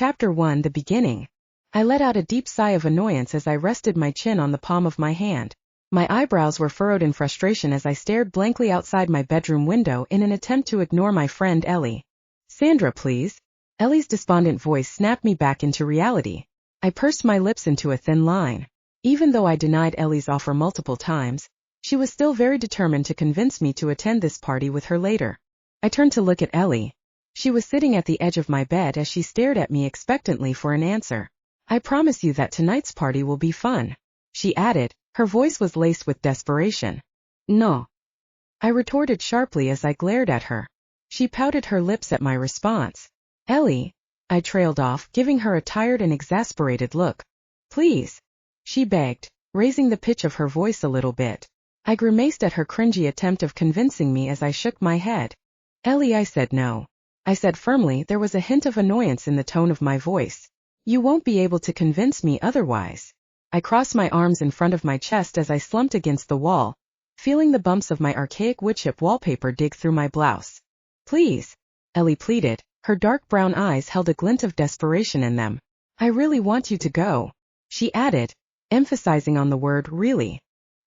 Chapter 1: The Beginning. I let out a deep sigh of annoyance as I rested my chin on the palm of my hand. My eyebrows were furrowed in frustration as I stared blankly outside my bedroom window in an attempt to ignore my friend Ellie. "Sandra, please." Ellie's despondent voice snapped me back into reality. I pursed my lips into a thin line. Even though I denied Ellie's offer multiple times, she was still very determined to convince me to attend this party with her later. I turned to look at Ellie. She was sitting at the edge of my bed as she stared at me expectantly for an answer. "I promise you that tonight's party will be fun," she added. Her voice was laced with desperation. "No," I retorted sharply as I glared at her. She pouted her lips at my response. "Ellie," I trailed off, giving her a tired and exasperated look. "Please," she begged, raising the pitch of her voice a little bit. I grimaced at her cringy attempt of convincing me as I shook my head. "Ellie," I said no. I said firmly, there was a hint of annoyance in the tone of my voice. "You won't be able to convince me otherwise." I crossed my arms in front of my chest as I slumped against the wall, feeling the bumps of my archaic woodchip wallpaper dig through my blouse. "Please," Ellie pleaded. Her dark brown eyes held a glint of desperation in them. "I really want you to go," she added, emphasizing on the word really.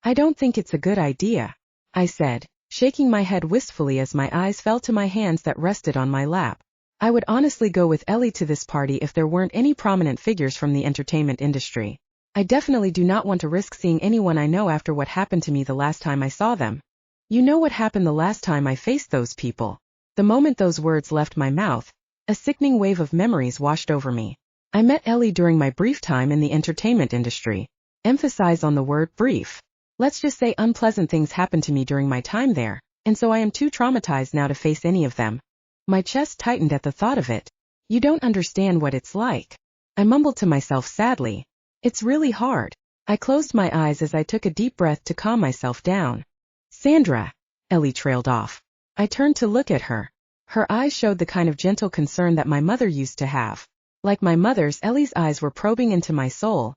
"I don't think it's a good idea," I said, shaking my head wistfully as my eyes fell to my hands that rested on my lap. I would honestly go with Ellie to this party if there weren't any prominent figures from the entertainment industry. I definitely do not want to risk seeing anyone I know after what happened to me the last time I saw them. You know what happened the last time I faced those people. The moment those words left my mouth, a sickening wave of memories washed over me. I met Ellie during my brief time in the entertainment industry. Emphasize on the word brief. Let's just say unpleasant things happened to me during my time there, and so I am too traumatized now to face any of them. My chest tightened at the thought of it. "You don't understand what it's like," I mumbled to myself sadly. "It's really hard." I closed my eyes as I took a deep breath to calm myself down. "Sandra," Ellie trailed off. I turned to look at her. Her eyes showed the kind of gentle concern that my mother used to have. Like my mother's, Ellie's eyes were probing into my soul,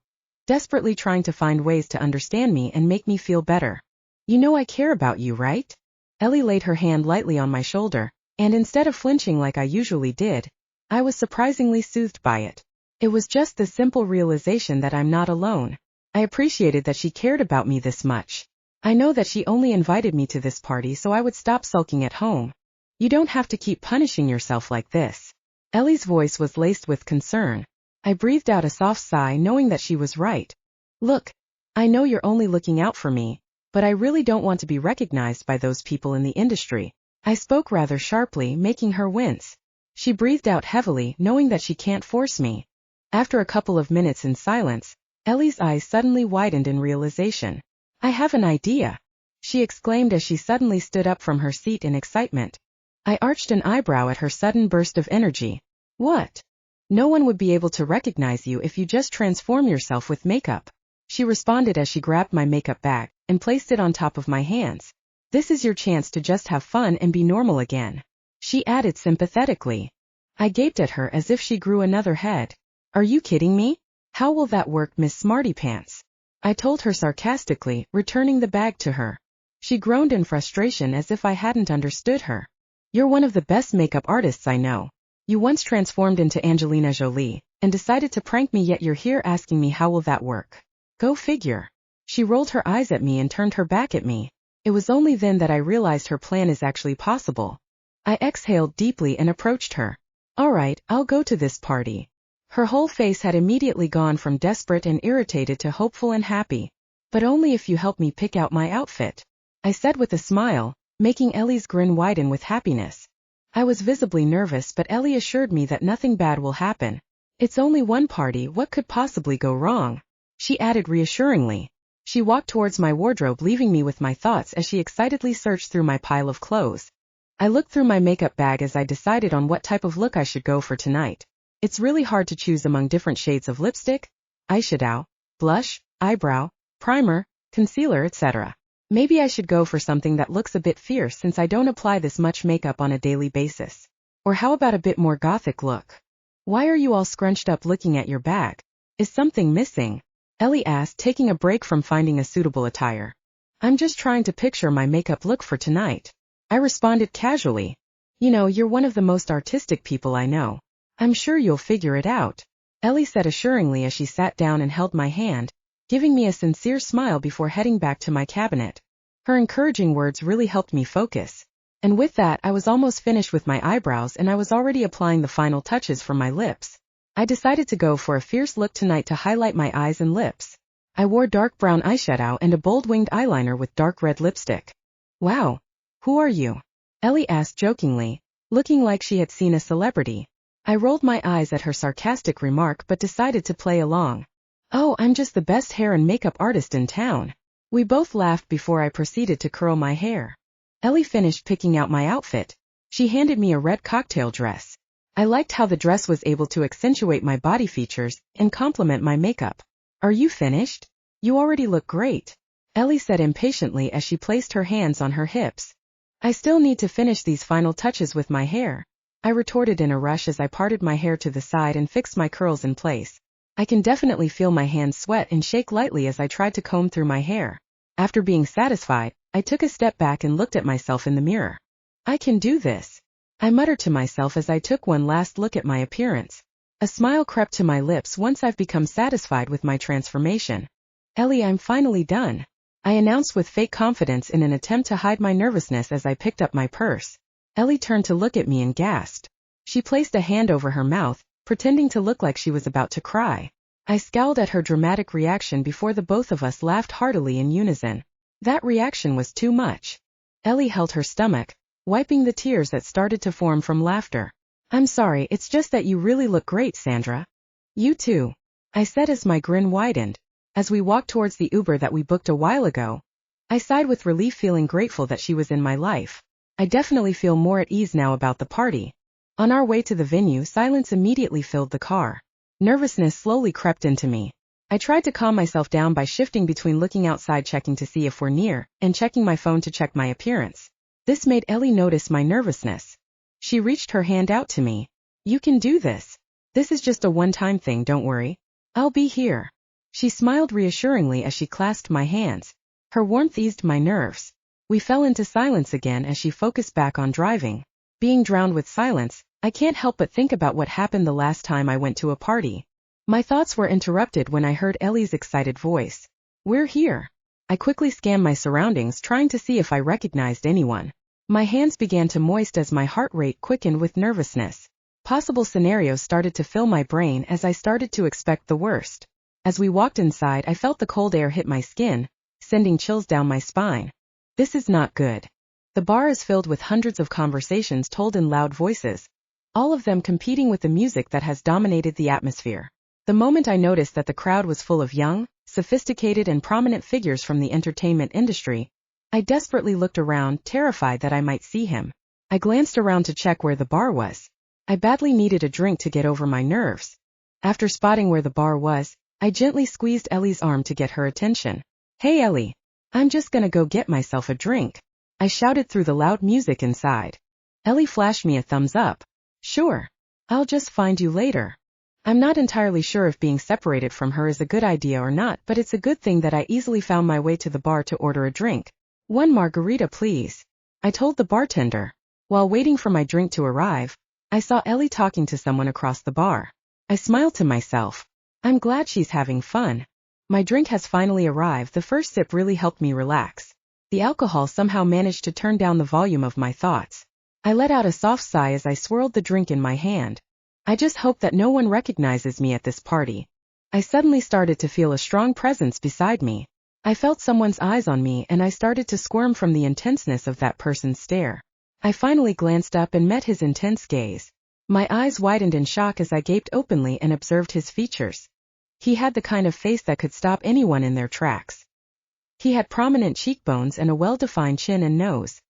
desperately trying to find ways to understand me and make me feel better. "You know I care about you, right?" Ellie laid her hand lightly on my shoulder, and instead of flinching like I usually did, I was surprisingly soothed by it. It was just the simple realization that I'm not alone. I appreciated that she cared about me this much. I know that she only invited me to this party so I would stop sulking at home. "You don't have to keep punishing yourself like this." Ellie's voice was laced with concern. I breathed out a soft sigh knowing that she was right. "Look, I know you're only looking out for me, but I really don't want to be recognized by those people in the industry." I spoke rather sharply, making her wince. She breathed out heavily, knowing that she can't force me. After a couple of minutes in silence, Ellie's eyes suddenly widened in realization. "I have an idea," she exclaimed as she suddenly stood up from her seat in excitement. I arched an eyebrow at her sudden burst of energy. "What?" "No one would be able to recognize you if you just transform yourself with makeup," she responded as she grabbed my makeup bag and placed it on top of my hands. "This is your chance to just have fun and be normal again," she added sympathetically. I gaped at her as if she grew another head. "Are you kidding me? How will that work, Miss Smarty Pants?" I told her sarcastically, returning the bag to her. She groaned in frustration as if I hadn't understood her. "You're one of the best makeup artists I know. You once transformed into Angelina Jolie and decided to prank me, yet you're here asking me how will that work? Go figure." She rolled her eyes at me and turned her back at me. It was only then that I realized her plan is actually possible. I exhaled deeply and approached her. "All right, I'll go to this party." Her whole face had immediately gone from desperate and irritated to hopeful and happy. "But only if you help me pick out my outfit," I said with a smile, making Ellie's grin widen with happiness. I was visibly nervous, but Ellie assured me that nothing bad will happen. "It's only one party, what could possibly go wrong?" she added reassuringly. She walked towards my wardrobe, leaving me with my thoughts as she excitedly searched through my pile of clothes. I looked through my makeup bag as I decided on what type of look I should go for tonight. It's really hard to choose among different shades of lipstick, eyeshadow, blush, eyebrow, primer, concealer, etc. Maybe I should go for something that looks a bit fierce since I don't apply this much makeup on a daily basis. Or how about a bit more gothic look? "Why are you all scrunched up looking at your bag? Is something missing?" Ellie asked, taking a break from finding a suitable attire. "I'm just trying to picture my makeup look for tonight," I responded casually. "You know, you're one of the most artistic people I know. I'm sure you'll figure it out, Ellie said assuringly as she sat down and held my hand, giving me a sincere smile before heading back to my cabinet. Her encouraging words really helped me focus. And with that, I was almost finished with my eyebrows and I was already applying the final touches for my lips. I decided to go for a fierce look tonight to highlight my eyes and lips. I wore dark brown eyeshadow and a bold winged eyeliner with dark red lipstick. Wow. Who are you? Ellie asked jokingly, looking like she had seen a celebrity. I rolled my eyes at her sarcastic remark but decided to play along. Oh, I'm just the best hair and makeup artist in town. We both laughed before I proceeded to curl my hair. Ellie finished picking out my outfit. She handed me a red cocktail dress. I liked how the dress was able to accentuate my body features and complement my makeup. Are you finished? You already look great, Ellie said impatiently as she placed her hands on her hips. I still need to finish these final touches with my hair, I retorted in a rush as I parted my hair to the side and fixed my curls in place. I can definitely feel my hands sweat and shake lightly as I tried to comb through my hair. After being satisfied, I took a step back and looked at myself in the mirror. I can do this, I muttered to myself as I took one last look at my appearance. A smile crept to my lips once I've become satisfied with my transformation. Ellie, I'm finally done, I announced with fake confidence in an attempt to hide my nervousness as I picked up my purse. Ellie turned to look at me and gasped. She placed a hand over her mouth, pretending to look like she was about to cry. I scowled at her dramatic reaction before the both of us laughed heartily in unison. That reaction was too much. Ellie held her stomach, wiping the tears that started to form from laughter. I'm sorry, it's just that you really look great, Sandra. You too, I said as my grin widened. As we walked towards the Uber that we booked a while ago, I sighed with relief, feeling grateful that she was in my life. I definitely feel more at ease now about the party. On our way to the venue, silence immediately filled the car. Nervousness slowly crept into me. I tried to calm myself down by shifting between looking outside checking to see if we're near, and checking my phone to check my appearance. This made Ellie notice my nervousness. She reached her hand out to me. You can do this. This is just a one-time thing, don't worry. I'll be here. She smiled reassuringly as she clasped my hands. Her warmth eased my nerves. We fell into silence again as she focused back on driving. Being drowned with silence, I can't help but think about what happened the last time I went to a party. My thoughts were interrupted when I heard Ellie's excited voice. We're here. I quickly scanned my surroundings, trying to see if I recognized anyone. My hands began to moist as my heart rate quickened with nervousness. Possible scenarios started to fill my brain as I started to expect the worst. As we walked inside, I felt the cold air hit my skin, sending chills down my spine. This is not good. The bar is filled with hundreds of conversations told in loud voices, all of them competing with the music that has dominated the atmosphere. The moment I noticed that the crowd was full of young, sophisticated and prominent figures from the entertainment industry, I desperately looked around, terrified that I might see him. I glanced around to check where the bar was. I badly needed a drink to get over my nerves. After spotting where the bar was, I gently squeezed Ellie's arm to get her attention. Hey Ellie, I'm just gonna go get myself a drink, I shouted through the loud music inside. Ellie flashed me a thumbs up. Sure. I'll just find you later. I'm not entirely sure if being separated from her is a good idea or not, but it's a good thing that I easily found my way to the bar to order a drink. One margarita, please, I told the bartender. While waiting for my drink to arrive, I saw Ellie talking to someone across the bar. I smiled to myself. I'm glad she's having fun. My drink has finally arrived. The first sip really helped me relax. The alcohol somehow managed to turn down the volume of my thoughts. I let out a soft sigh as I swirled the drink in my hand. I just hope that no one recognizes me at this party. I suddenly started to feel a strong presence beside me. I felt someone's eyes on me and I started to squirm from the intenseness of that person's stare. I finally glanced up and met his intense gaze. My eyes widened in shock as I gaped openly and observed his features. He had the kind of face that could stop anyone in their tracks. He had prominent cheekbones and a well-defined chin and nose.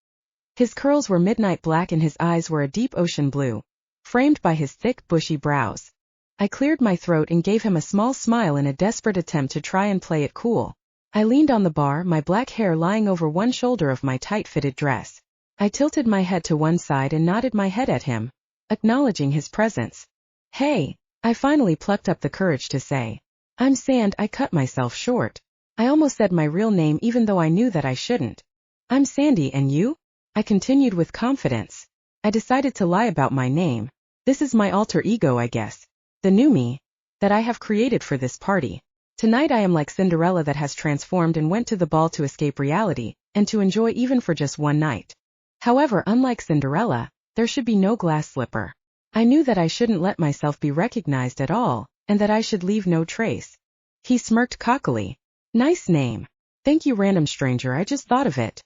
His curls were midnight black and his eyes were a deep ocean blue, framed by his thick, bushy brows. I cleared my throat and gave him a small smile in a desperate attempt to try and play it cool. I leaned on the bar, my black hair lying over one shoulder of my tight-fitted dress. I tilted my head to one side and nodded my head at him, acknowledging his presence. Hey, I finally plucked up the courage to say. I'm Sand. I cut myself short. I almost said my real name even though I knew that I shouldn't. I'm Sandy, and you? I continued with confidence. I decided to lie about my name. This is my alter ego, I guess. The new me that I have created for this party. Tonight I am like Cinderella that has transformed and went to the ball to escape reality, and to enjoy even for just one night. However, unlike Cinderella, there should be no glass slipper. I knew that I shouldn't let myself be recognized at all, and that I should leave no trace. He smirked cockily. Nice name. Thank you, random stranger, I just thought of it.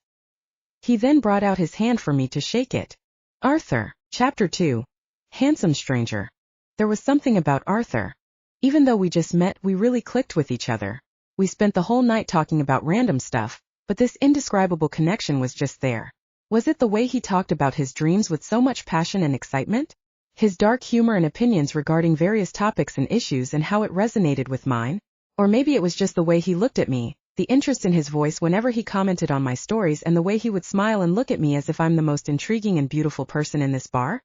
He then brought out his hand for me to shake it. Arthur, Chapter 2. Handsome stranger. There was something about Arthur. Even though we just met, we really clicked with each other. We spent the whole night talking about random stuff, but this indescribable connection was just there. Was it the way he talked about his dreams with so much passion and excitement? His dark humor and opinions regarding various topics and issues and how it resonated with mine? Or maybe it was just the way he looked at me, the interest in his voice whenever he commented on my stories, and the way he would smile and look at me as if I'm the most intriguing and beautiful person in this bar?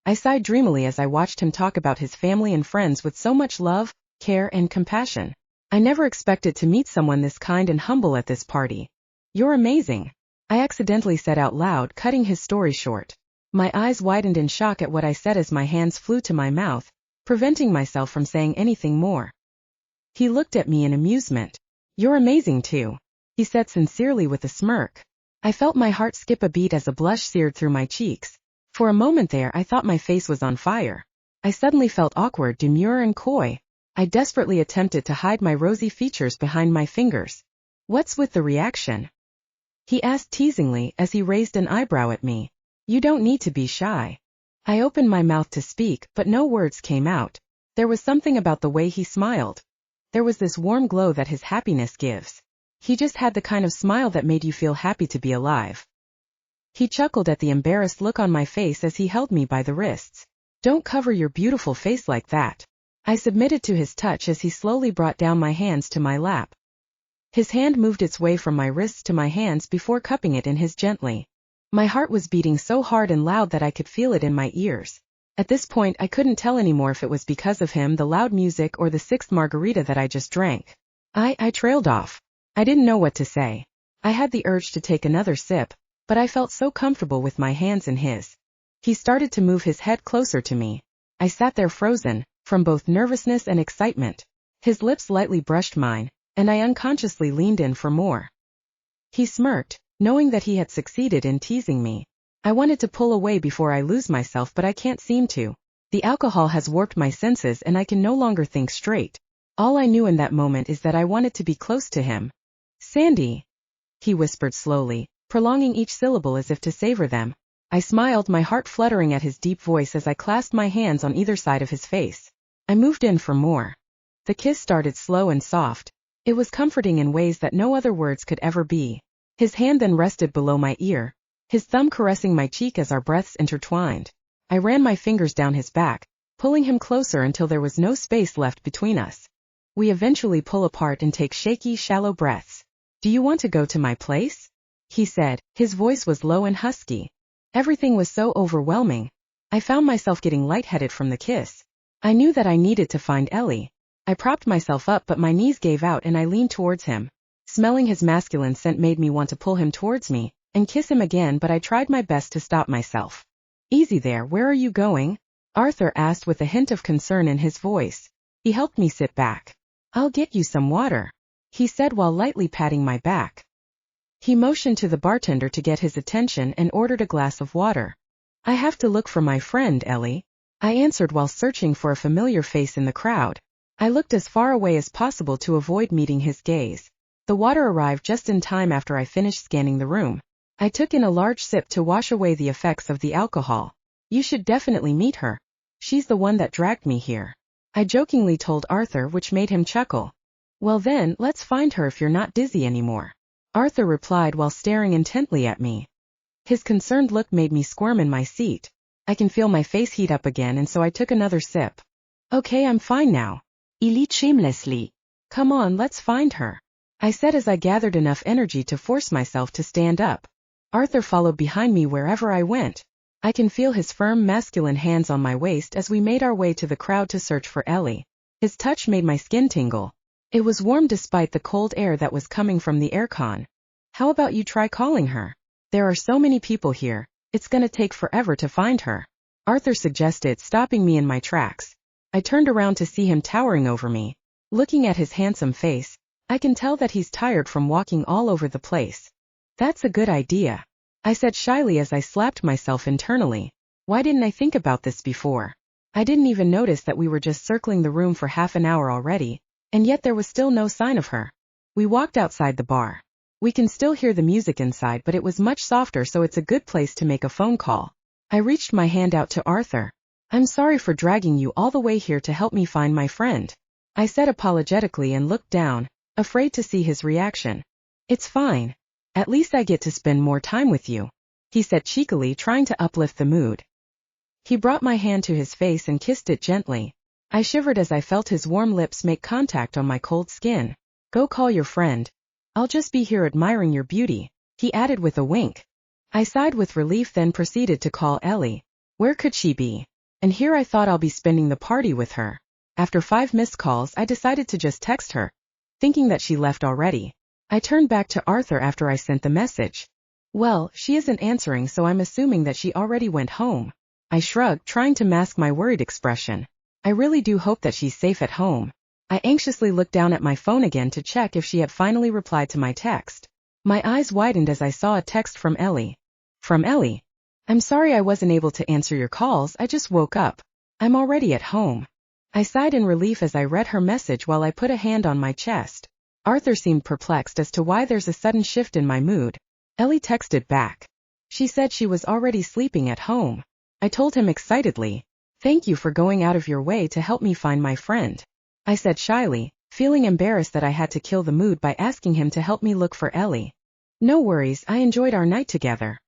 I sighed dreamily as I watched him talk about his family and friends with so much love, care, and compassion. I never expected to meet someone this kind and humble at this party. You're amazing, I accidentally said out loud, cutting his story short. My eyes widened in shock at what I said as my hands flew to my mouth, preventing myself from saying anything more. He looked at me in amusement. You're amazing too, he said sincerely with a smirk. I felt my heart skip a beat as a blush seared through my cheeks. For a moment there I thought my face was on fire. I suddenly felt awkward, demure, and coy. I desperately attempted to hide my rosy features behind my fingers. What's with the reaction? He asked teasingly as he raised an eyebrow at me. You don't need to be shy. I opened my mouth to speak, but no words came out. There was something about the way he smiled. There was this warm glow that his happiness gives. He just had the kind of smile that made you feel happy to be alive. He chuckled at the embarrassed look on my face as he held me by the wrists. Don't cover your beautiful face like that. I submitted to his touch as he slowly brought down my hands to my lap. His hand moved its way from my wrists to my hands before cupping it in his gently. My heart was beating so hard and loud that I could feel it in my ears. At this point I couldn't tell anymore if it was because of him, the loud music, or the sixth margarita that I just drank. I trailed off. I didn't know what to say. I had the urge to take another sip, but I felt so comfortable with my hands in his. He started to move his head closer to me. I sat there frozen, from both nervousness and excitement. His lips lightly brushed mine, and I unconsciously leaned in for more. He smirked, knowing that he had succeeded in teasing me. I wanted to pull away before I lose myself, but I can't seem to. The alcohol has warped my senses and I can no longer think straight. All I knew in that moment is that I wanted to be close to him. Sandy, he whispered slowly, prolonging each syllable as if to savor them. I smiled, my heart fluttering at his deep voice as I clasped my hands on either side of his face. I moved in for more. The kiss started slow and soft. It was comforting in ways that no other words could ever be. His hand then rested below my ear, his thumb caressing my cheek as our breaths intertwined. I ran my fingers down his back, pulling him closer until there was no space left between us. We eventually pull apart and take shaky, shallow breaths. Do you want to go to my place? He said, his voice was low and husky. Everything was so overwhelming. I found myself getting lightheaded from the kiss. I knew that I needed to find Ellie. I propped myself up, but my knees gave out and I leaned towards him. Smelling his masculine scent made me want to pull him towards me and kiss him again, but I tried my best to stop myself. Easy there, where are you going? Arthur asked with a hint of concern in his voice. He helped me sit back. I'll get you some water, he said while lightly patting my back. He motioned to the bartender to get his attention and ordered a glass of water. I have to look for my friend Ellie, I answered while searching for a familiar face in the crowd. I looked as far away as possible to avoid meeting his gaze. The water arrived just in time after I finished scanning the room. I took in a large sip to wash away the effects of the alcohol. You should definitely meet her. She's the one that dragged me here, I jokingly told Arthur, which made him chuckle. Well then, let's find her if you're not dizzy anymore, Arthur replied while staring intently at me. His concerned look made me squirm in my seat. I can feel my face heat up again, and so I took another sip. Okay, I'm fine now. Ellie shamelessly. Come on, let's find her, I said as I gathered enough energy to force myself to stand up. Arthur followed behind me wherever I went. I can feel his firm masculine hands on my waist as we made our way to the crowd to search for Ellie. His touch made my skin tingle. It was warm despite the cold air that was coming from the aircon. How about you try calling her? There are so many people here, it's gonna take forever to find her, Arthur suggested, stopping me in my tracks. I turned around to see him towering over me. Looking at his handsome face, I can tell that he's tired from walking all over the place. That's a good idea, I said shyly as I slapped myself internally. Why didn't I think about this before? I didn't even notice that we were just circling the room for half an hour already, and yet there was still no sign of her. We walked outside the bar. We can still hear the music inside, but it was much softer, so it's a good place to make a phone call. I reached my hand out to Arthur. I'm sorry for dragging you all the way here to help me find my friend, I said apologetically and looked down, afraid to see his reaction. It's fine. At least I get to spend more time with you, he said cheekily, trying to uplift the mood. He brought my hand to his face and kissed it gently. I shivered as I felt his warm lips make contact on my cold skin. Go call your friend. I'll just be here admiring your beauty, he added with a wink. I sighed with relief, then proceeded to call Ellie. Where could she be? And here I thought I'll be spending the party with her. After 5 missed calls, I decided to just text her, thinking that she left already. I turned back to Arthur after I sent the message. Well, she isn't answering, so I'm assuming that she already went home. I shrugged, trying to mask my worried expression. I really do hope that she's safe at home. I anxiously looked down at my phone again to check if she had finally replied to my text. My eyes widened as I saw a text from Ellie. From Ellie. I'm sorry I wasn't able to answer your calls, I just woke up. I'm already at home. I sighed in relief as I read her message while I put a hand on my chest. Arthur seemed perplexed as to why there's a sudden shift in my mood. Ellie texted back. She said she was already sleeping at home. I told him excitedly, thank you for going out of your way to help me find my friend, I said shyly, feeling embarrassed that I had to kill the mood by asking him to help me look for Ellie. No worries, I enjoyed our night together.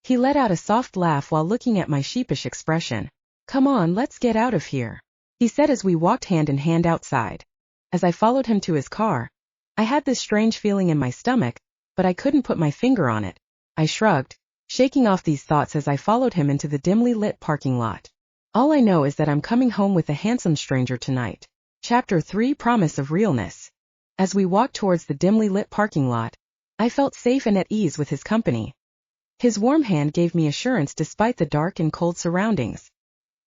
He let out a soft laugh while looking at my sheepish expression. Come on, let's get out of here, he said as we walked hand in hand outside. As I followed him to his car, I had this strange feeling in my stomach, but I couldn't put my finger on it. I shrugged, shaking off these thoughts as I followed him into the dimly lit parking lot. All I know is that I'm coming home with a handsome stranger tonight. Chapter 3: Promise of Realness. As we walked towards the dimly lit parking lot, I felt safe and at ease with his company. His warm hand gave me assurance despite the dark and cold surroundings.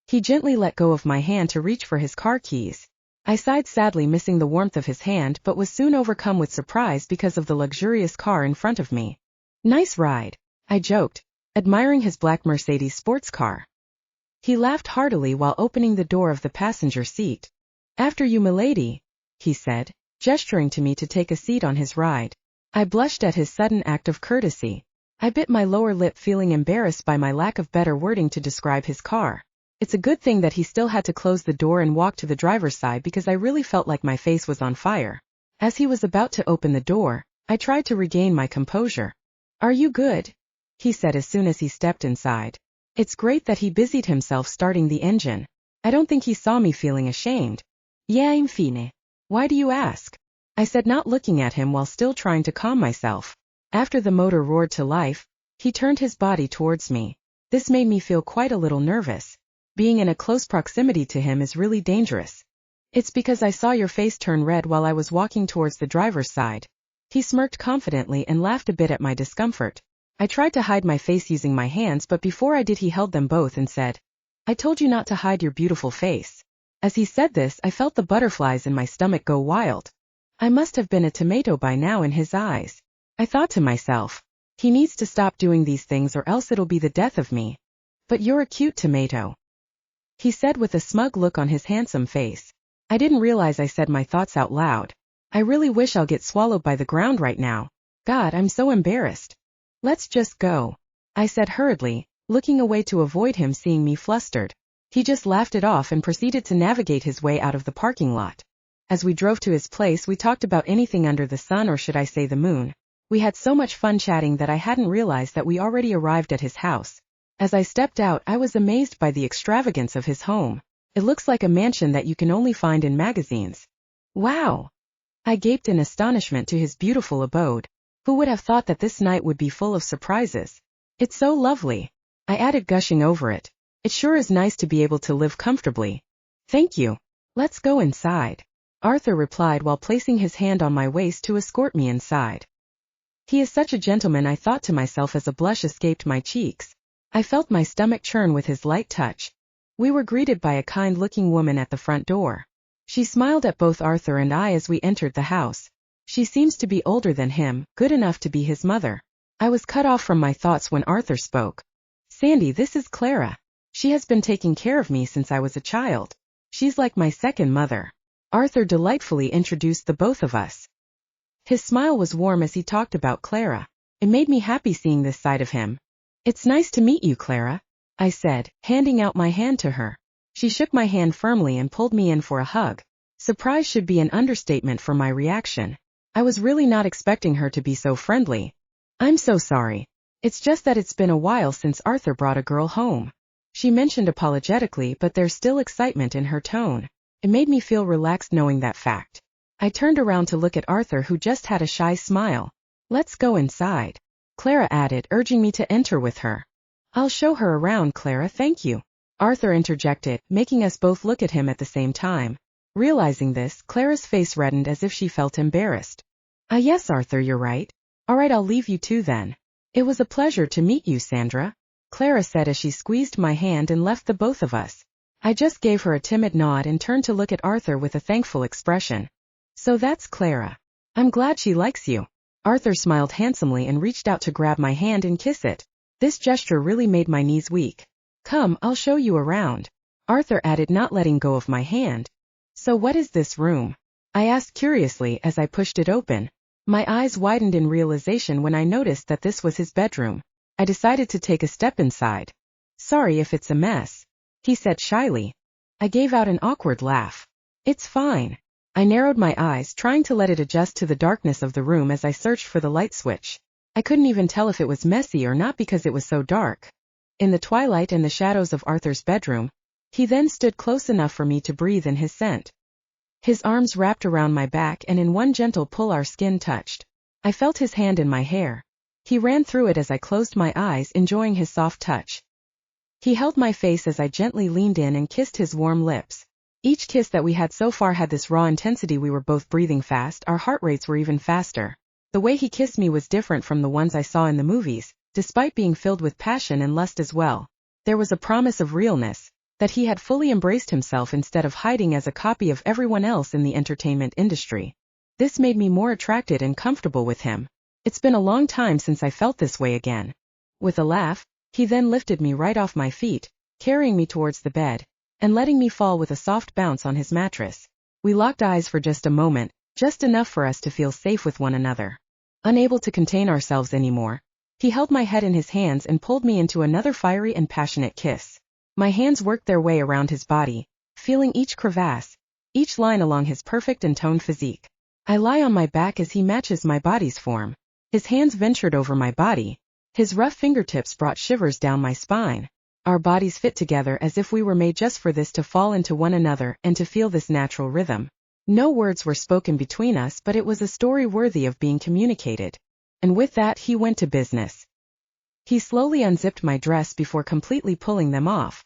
He gently let go of my hand to reach for his car keys. I sighed sadly, missing the warmth of his hand, but was soon overcome with surprise because of the luxurious car in front of me. Nice ride, I joked, admiring his black Mercedes sports car. He laughed heartily while opening the door of the passenger seat. After you, milady, he said, gesturing to me to take a seat on his ride. I blushed at his sudden act of courtesy. I bit my lower lip, feeling embarrassed by my lack of better wording to describe his car. It's a good thing that he still had to close the door and walk to the driver's side because I really felt like my face was on fire. As he was about to open the door, I tried to regain my composure. Are you good? He said as soon as he stepped inside. It's great that he busied himself starting the engine. I don't think he saw me feeling ashamed. Yeah, infine. Why do you ask? I said, not looking at him while still trying to calm myself. After the motor roared to life, he turned his body towards me. This made me feel quite a little nervous. Being in a close proximity to him is really dangerous. It's because I saw your face turn red while I was walking towards the driver's side. He smirked confidently and laughed a bit at my discomfort. I tried to hide my face using my hands, but before I did he held them both and said, I told you not to hide your beautiful face. As he said this, I felt the butterflies in my stomach go wild. I must have been a tomato by now in his eyes. I thought to myself, he needs to stop doing these things or else it'll be the death of me. But you're a cute tomato, he said with a smug look on his handsome face. I didn't realize I said my thoughts out loud. I really wish I'll get swallowed by the ground right now. God, I'm so embarrassed. Let's just go, I said hurriedly, looking away to avoid him seeing me flustered. He just laughed it off and proceeded to navigate his way out of the parking lot. As we drove to his place, we talked about anything under the sun, or should I say the moon. We had so much fun chatting that I hadn't realized that we already arrived at his house. As I stepped out, I was amazed by the extravagance of his home. It looks like a mansion that you can only find in magazines. Wow! I gaped in astonishment to his beautiful abode. Who would have thought that this night would be full of surprises? It's so lovely, I added, gushing over it. It sure is nice to be able to live comfortably. Thank you. Let's go inside, Arthur replied while placing his hand on my waist to escort me inside. He is such a gentleman, I thought to myself as a blush escaped my cheeks. I felt my stomach churn with his light touch. We were greeted by a kind-looking woman at the front door. She smiled at both Arthur and I as we entered the house. She seems to be older than him, good enough to be his mother. I was cut off from my thoughts when Arthur spoke. Sandy, this is Clara. She has been taking care of me since I was a child. She's like my second mother. Arthur delightfully introduced the both of us. His smile was warm as he talked about Clara. It made me happy seeing this side of him. It's nice to meet you, Clara, I said, handing out my hand to her. She shook my hand firmly and pulled me in for a hug. Surprise should be an understatement for my reaction. I was really not expecting her to be so friendly. I'm so sorry. It's just that it's been a while since Arthur brought a girl home. She mentioned apologetically, but there's still excitement in her tone. It made me feel relaxed knowing that fact. I turned around to look at Arthur, who just had a shy smile. Let's go inside, Clara added, urging me to enter with her. I'll show her around, Clara, thank you, Arthur interjected, making us both look at him at the same time. Realizing this, Clara's face reddened as if she felt embarrassed. Yes, Arthur, you're right. All right, I'll leave you two then. It was a pleasure to meet you, Sandra, Clara said as she squeezed my hand and left the both of us. I just gave her a timid nod and turned to look at Arthur with a thankful expression. So that's Clara. I'm glad she likes you. Arthur smiled handsomely and reached out to grab my hand and kiss it. This gesture really made my knees weak. Come, I'll show you around, Arthur added, not letting go of my hand. So what is this room? I asked curiously as I pushed it open. My eyes widened in realization when I noticed that this was his bedroom. I decided to take a step inside. Sorry if it's a mess, he said shyly. I gave out an awkward laugh. It's fine. I narrowed my eyes, trying to let it adjust to the darkness of the room as I searched for the light switch. I couldn't even tell if it was messy or not because it was so dark. In the twilight and the shadows of Arthur's bedroom, he then stood close enough for me to breathe in his scent. His arms wrapped around my back, and in one gentle pull our skin touched. I felt his hand in my hair. He ran through it as I closed my eyes, enjoying his soft touch. He held my face as I gently leaned in and kissed his warm lips. Each kiss that we had so far had this raw intensity. We were both breathing fast, our heart rates were even faster. The way he kissed me was different from the ones I saw in the movies, despite being filled with passion and lust as well. There was a promise of realness, that he had fully embraced himself instead of hiding as a copy of everyone else in the entertainment industry. This made me more attracted and comfortable with him. It's been a long time since I felt this way again. With a laugh, he then lifted me right off my feet, carrying me towards the bed, and letting me fall with a soft bounce on his mattress. We locked eyes for just a moment, just enough for us to feel safe with one another. Unable to contain ourselves anymore, he held my head in his hands and pulled me into another fiery and passionate kiss. My hands worked their way around his body, feeling each crevasse, each line along his perfect and toned physique. I lie on my back as he matches my body's form. His hands ventured over my body. His rough fingertips brought shivers down my spine. Our bodies fit together as if we were made just for this, to fall into one another and to feel this natural rhythm. No words were spoken between us, but it was a story worthy of being communicated. And with that, he went to business. He slowly unzipped my dress before completely pulling them off.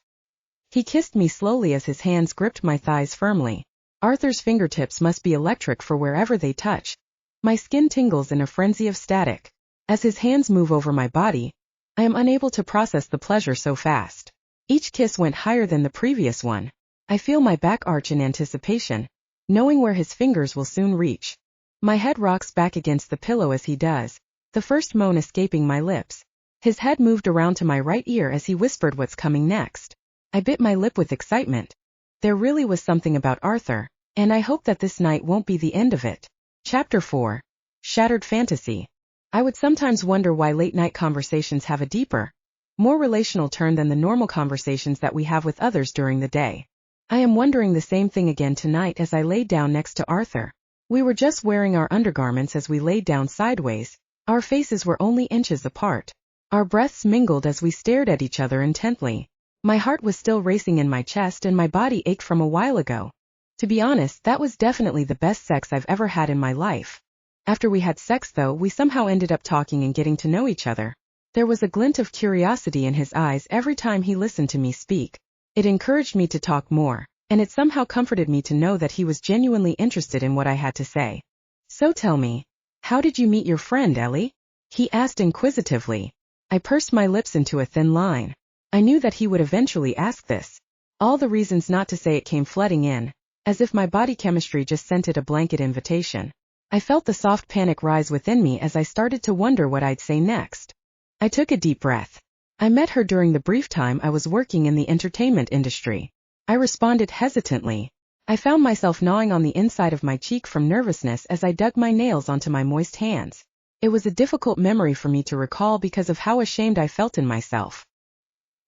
He kissed me slowly as his hands gripped my thighs firmly. Arthur's fingertips must be electric, for wherever they touch, my skin tingles in a frenzy of static. As his hands move over my body, I am unable to process the pleasure so fast. Each kiss went higher than the previous one. I feel my back arch in anticipation, knowing where his fingers will soon reach. My head rocks back against the pillow as he does, the first moan escaping my lips. His head moved around to my right ear as he whispered what's coming next. I bit my lip with excitement. There really was something about Arthur, and I hope that this night won't be the end of it. Chapter 4. Shattered Fantasy. I would sometimes wonder why late-night conversations have a deeper, more relational turn than the normal conversations that we have with others during the day. I am wondering the same thing again tonight as I laid down next to Arthur. We were just wearing our undergarments as we laid down sideways. Our faces were only inches apart. Our breaths mingled as we stared at each other intently. My heart was still racing in my chest and my body ached from a while ago. To be honest, that was definitely the best sex I've ever had in my life. After we had sex though, we somehow ended up talking and getting to know each other. There was a glint of curiosity in his eyes every time he listened to me speak. It encouraged me to talk more, and it somehow comforted me to know that he was genuinely interested in what I had to say. So tell me, how did you meet your friend, Ellie? He asked inquisitively. I pursed my lips into a thin line. I knew that he would eventually ask this. All the reasons not to say it came flooding in, as if my body chemistry just sent it a blanket invitation. I felt the soft panic rise within me as I started to wonder what I'd say next. I took a deep breath. I met her during the brief time I was working in the entertainment industry. I responded hesitantly. I found myself gnawing on the inside of my cheek from nervousness as I dug my nails onto my moist hands. It was a difficult memory for me to recall because of how ashamed I felt in myself.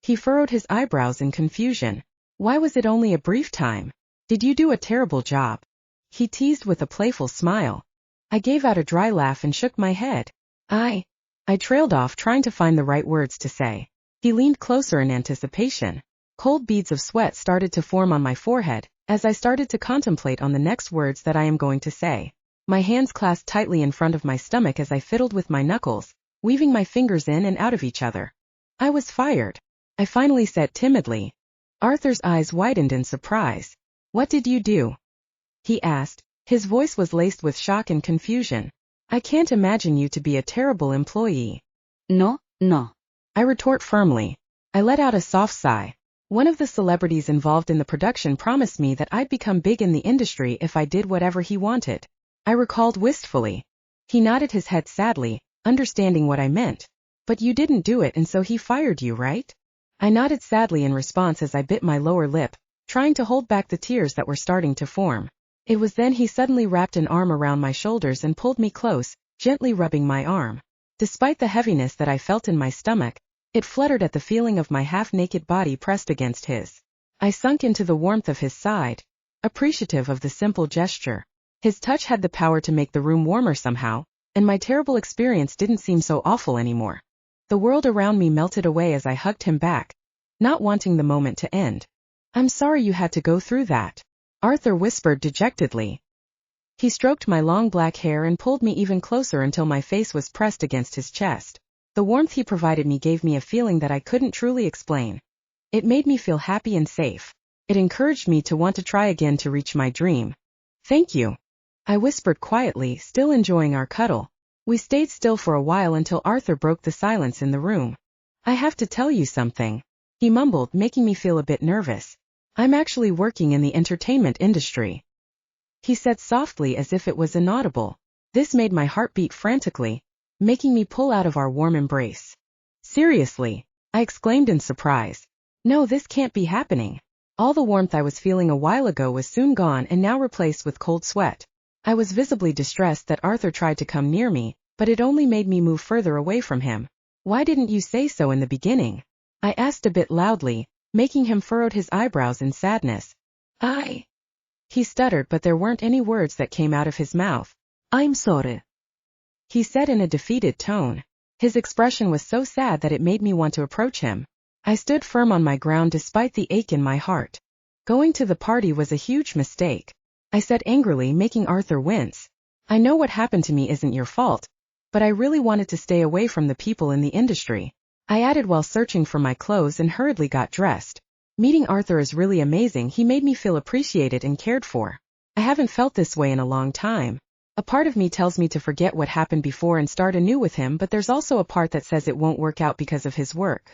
He furrowed his eyebrows in confusion. Why was it only a brief time? Did you do a terrible job? He teased with a playful smile. I gave out a dry laugh and shook my head. I trailed off trying to find the right words to say. He leaned closer in anticipation. Cold beads of sweat started to form on my forehead as I started to contemplate on the next words that I am going to say. My hands clasped tightly in front of my stomach as I fiddled with my knuckles, weaving my fingers in and out of each other. I was fired. I finally said timidly. Arthur's eyes widened in surprise. What did you do? He asked. His voice was laced with shock and confusion. I can't imagine you to be a terrible employee. No. I retort firmly. I let out a soft sigh. One of the celebrities involved in the production promised me that I'd become big in the industry if I did whatever he wanted. I recalled wistfully. He nodded his head sadly, understanding what I meant. But you didn't do it and so he fired you, right? I nodded sadly in response as I bit my lower lip, trying to hold back the tears that were starting to form. It was then he suddenly wrapped an arm around my shoulders and pulled me close, gently rubbing my arm. Despite the heaviness that I felt in my stomach, it fluttered at the feeling of my half-naked body pressed against his. I sunk into the warmth of his side, appreciative of the simple gesture. His touch had the power to make the room warmer somehow, and my terrible experience didn't seem so awful anymore. The world around me melted away as I hugged him back, not wanting the moment to end. I'm sorry you had to go through that, Arthur whispered dejectedly. He stroked my long black hair and pulled me even closer until my face was pressed against his chest. The warmth he provided me gave me a feeling that I couldn't truly explain. It made me feel happy and safe. It encouraged me to want to try again to reach my dream. Thank you, I whispered quietly, still enjoying our cuddle. We stayed still for a while until Arthur broke the silence in the room. I have to tell you something, he mumbled, making me feel a bit nervous. I'm actually working in the entertainment industry, he said softly as if it was inaudible. This made my heart beat frantically, making me pull out of our warm embrace. Seriously, I exclaimed in surprise. No, this can't be happening. All the warmth I was feeling a while ago was soon gone and now replaced with cold sweat. I was visibly distressed that Arthur tried to come near me, but it only made me move further away from him. Why didn't you say so in the beginning? I asked a bit loudly, making him furrow his eyebrows in sadness. He stuttered, but there weren't any words that came out of his mouth. I'm sorry, he said in a defeated tone. His expression was so sad that it made me want to approach him. I stood firm on my ground despite the ache in my heart. Going to the party was a huge mistake, I said angrily, making Arthur wince. I know what happened to me isn't your fault, but I really wanted to stay away from the people in the industry, I added while searching for my clothes and hurriedly got dressed. Meeting Arthur is really amazing. He made me feel appreciated and cared for. I haven't felt this way in a long time. A part of me tells me to forget what happened before and start anew with him, but there's also a part that says it won't work out because of his work.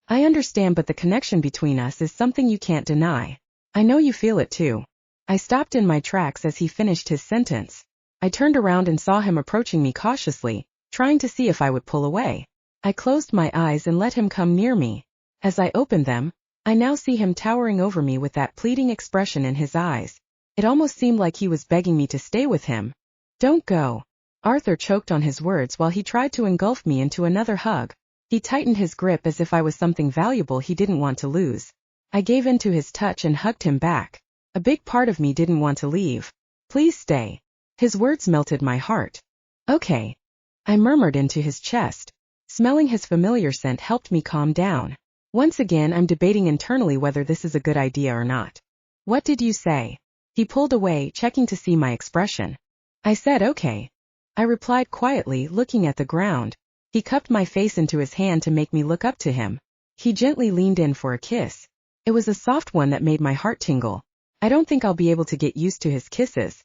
I understand, but the connection between us is something you can't deny. I know you feel it too. I stopped in my tracks as he finished his sentence. I turned around and saw him approaching me cautiously, trying to see if I would pull away. I closed my eyes and let him come near me. As I opened them, I now see him towering over me with that pleading expression in his eyes. It almost seemed like he was begging me to stay with him. Don't go. Arthur choked on his words while he tried to engulf me into another hug. He tightened his grip as if I was something valuable he didn't want to lose. I gave in to his touch and hugged him back. A big part of me didn't want to leave. Please stay. His words melted my heart. Okay, I murmured into his chest. Smelling his familiar scent helped me calm down. Once again, I'm debating internally whether this is a good idea or not. What did you say? He pulled away, checking to see my expression. I said okay, I replied quietly, looking at the ground. He cupped my face into his hand to make me look up to him. He gently leaned in for a kiss. It was a soft one that made my heart tingle. I don't think I'll be able to get used to his kisses.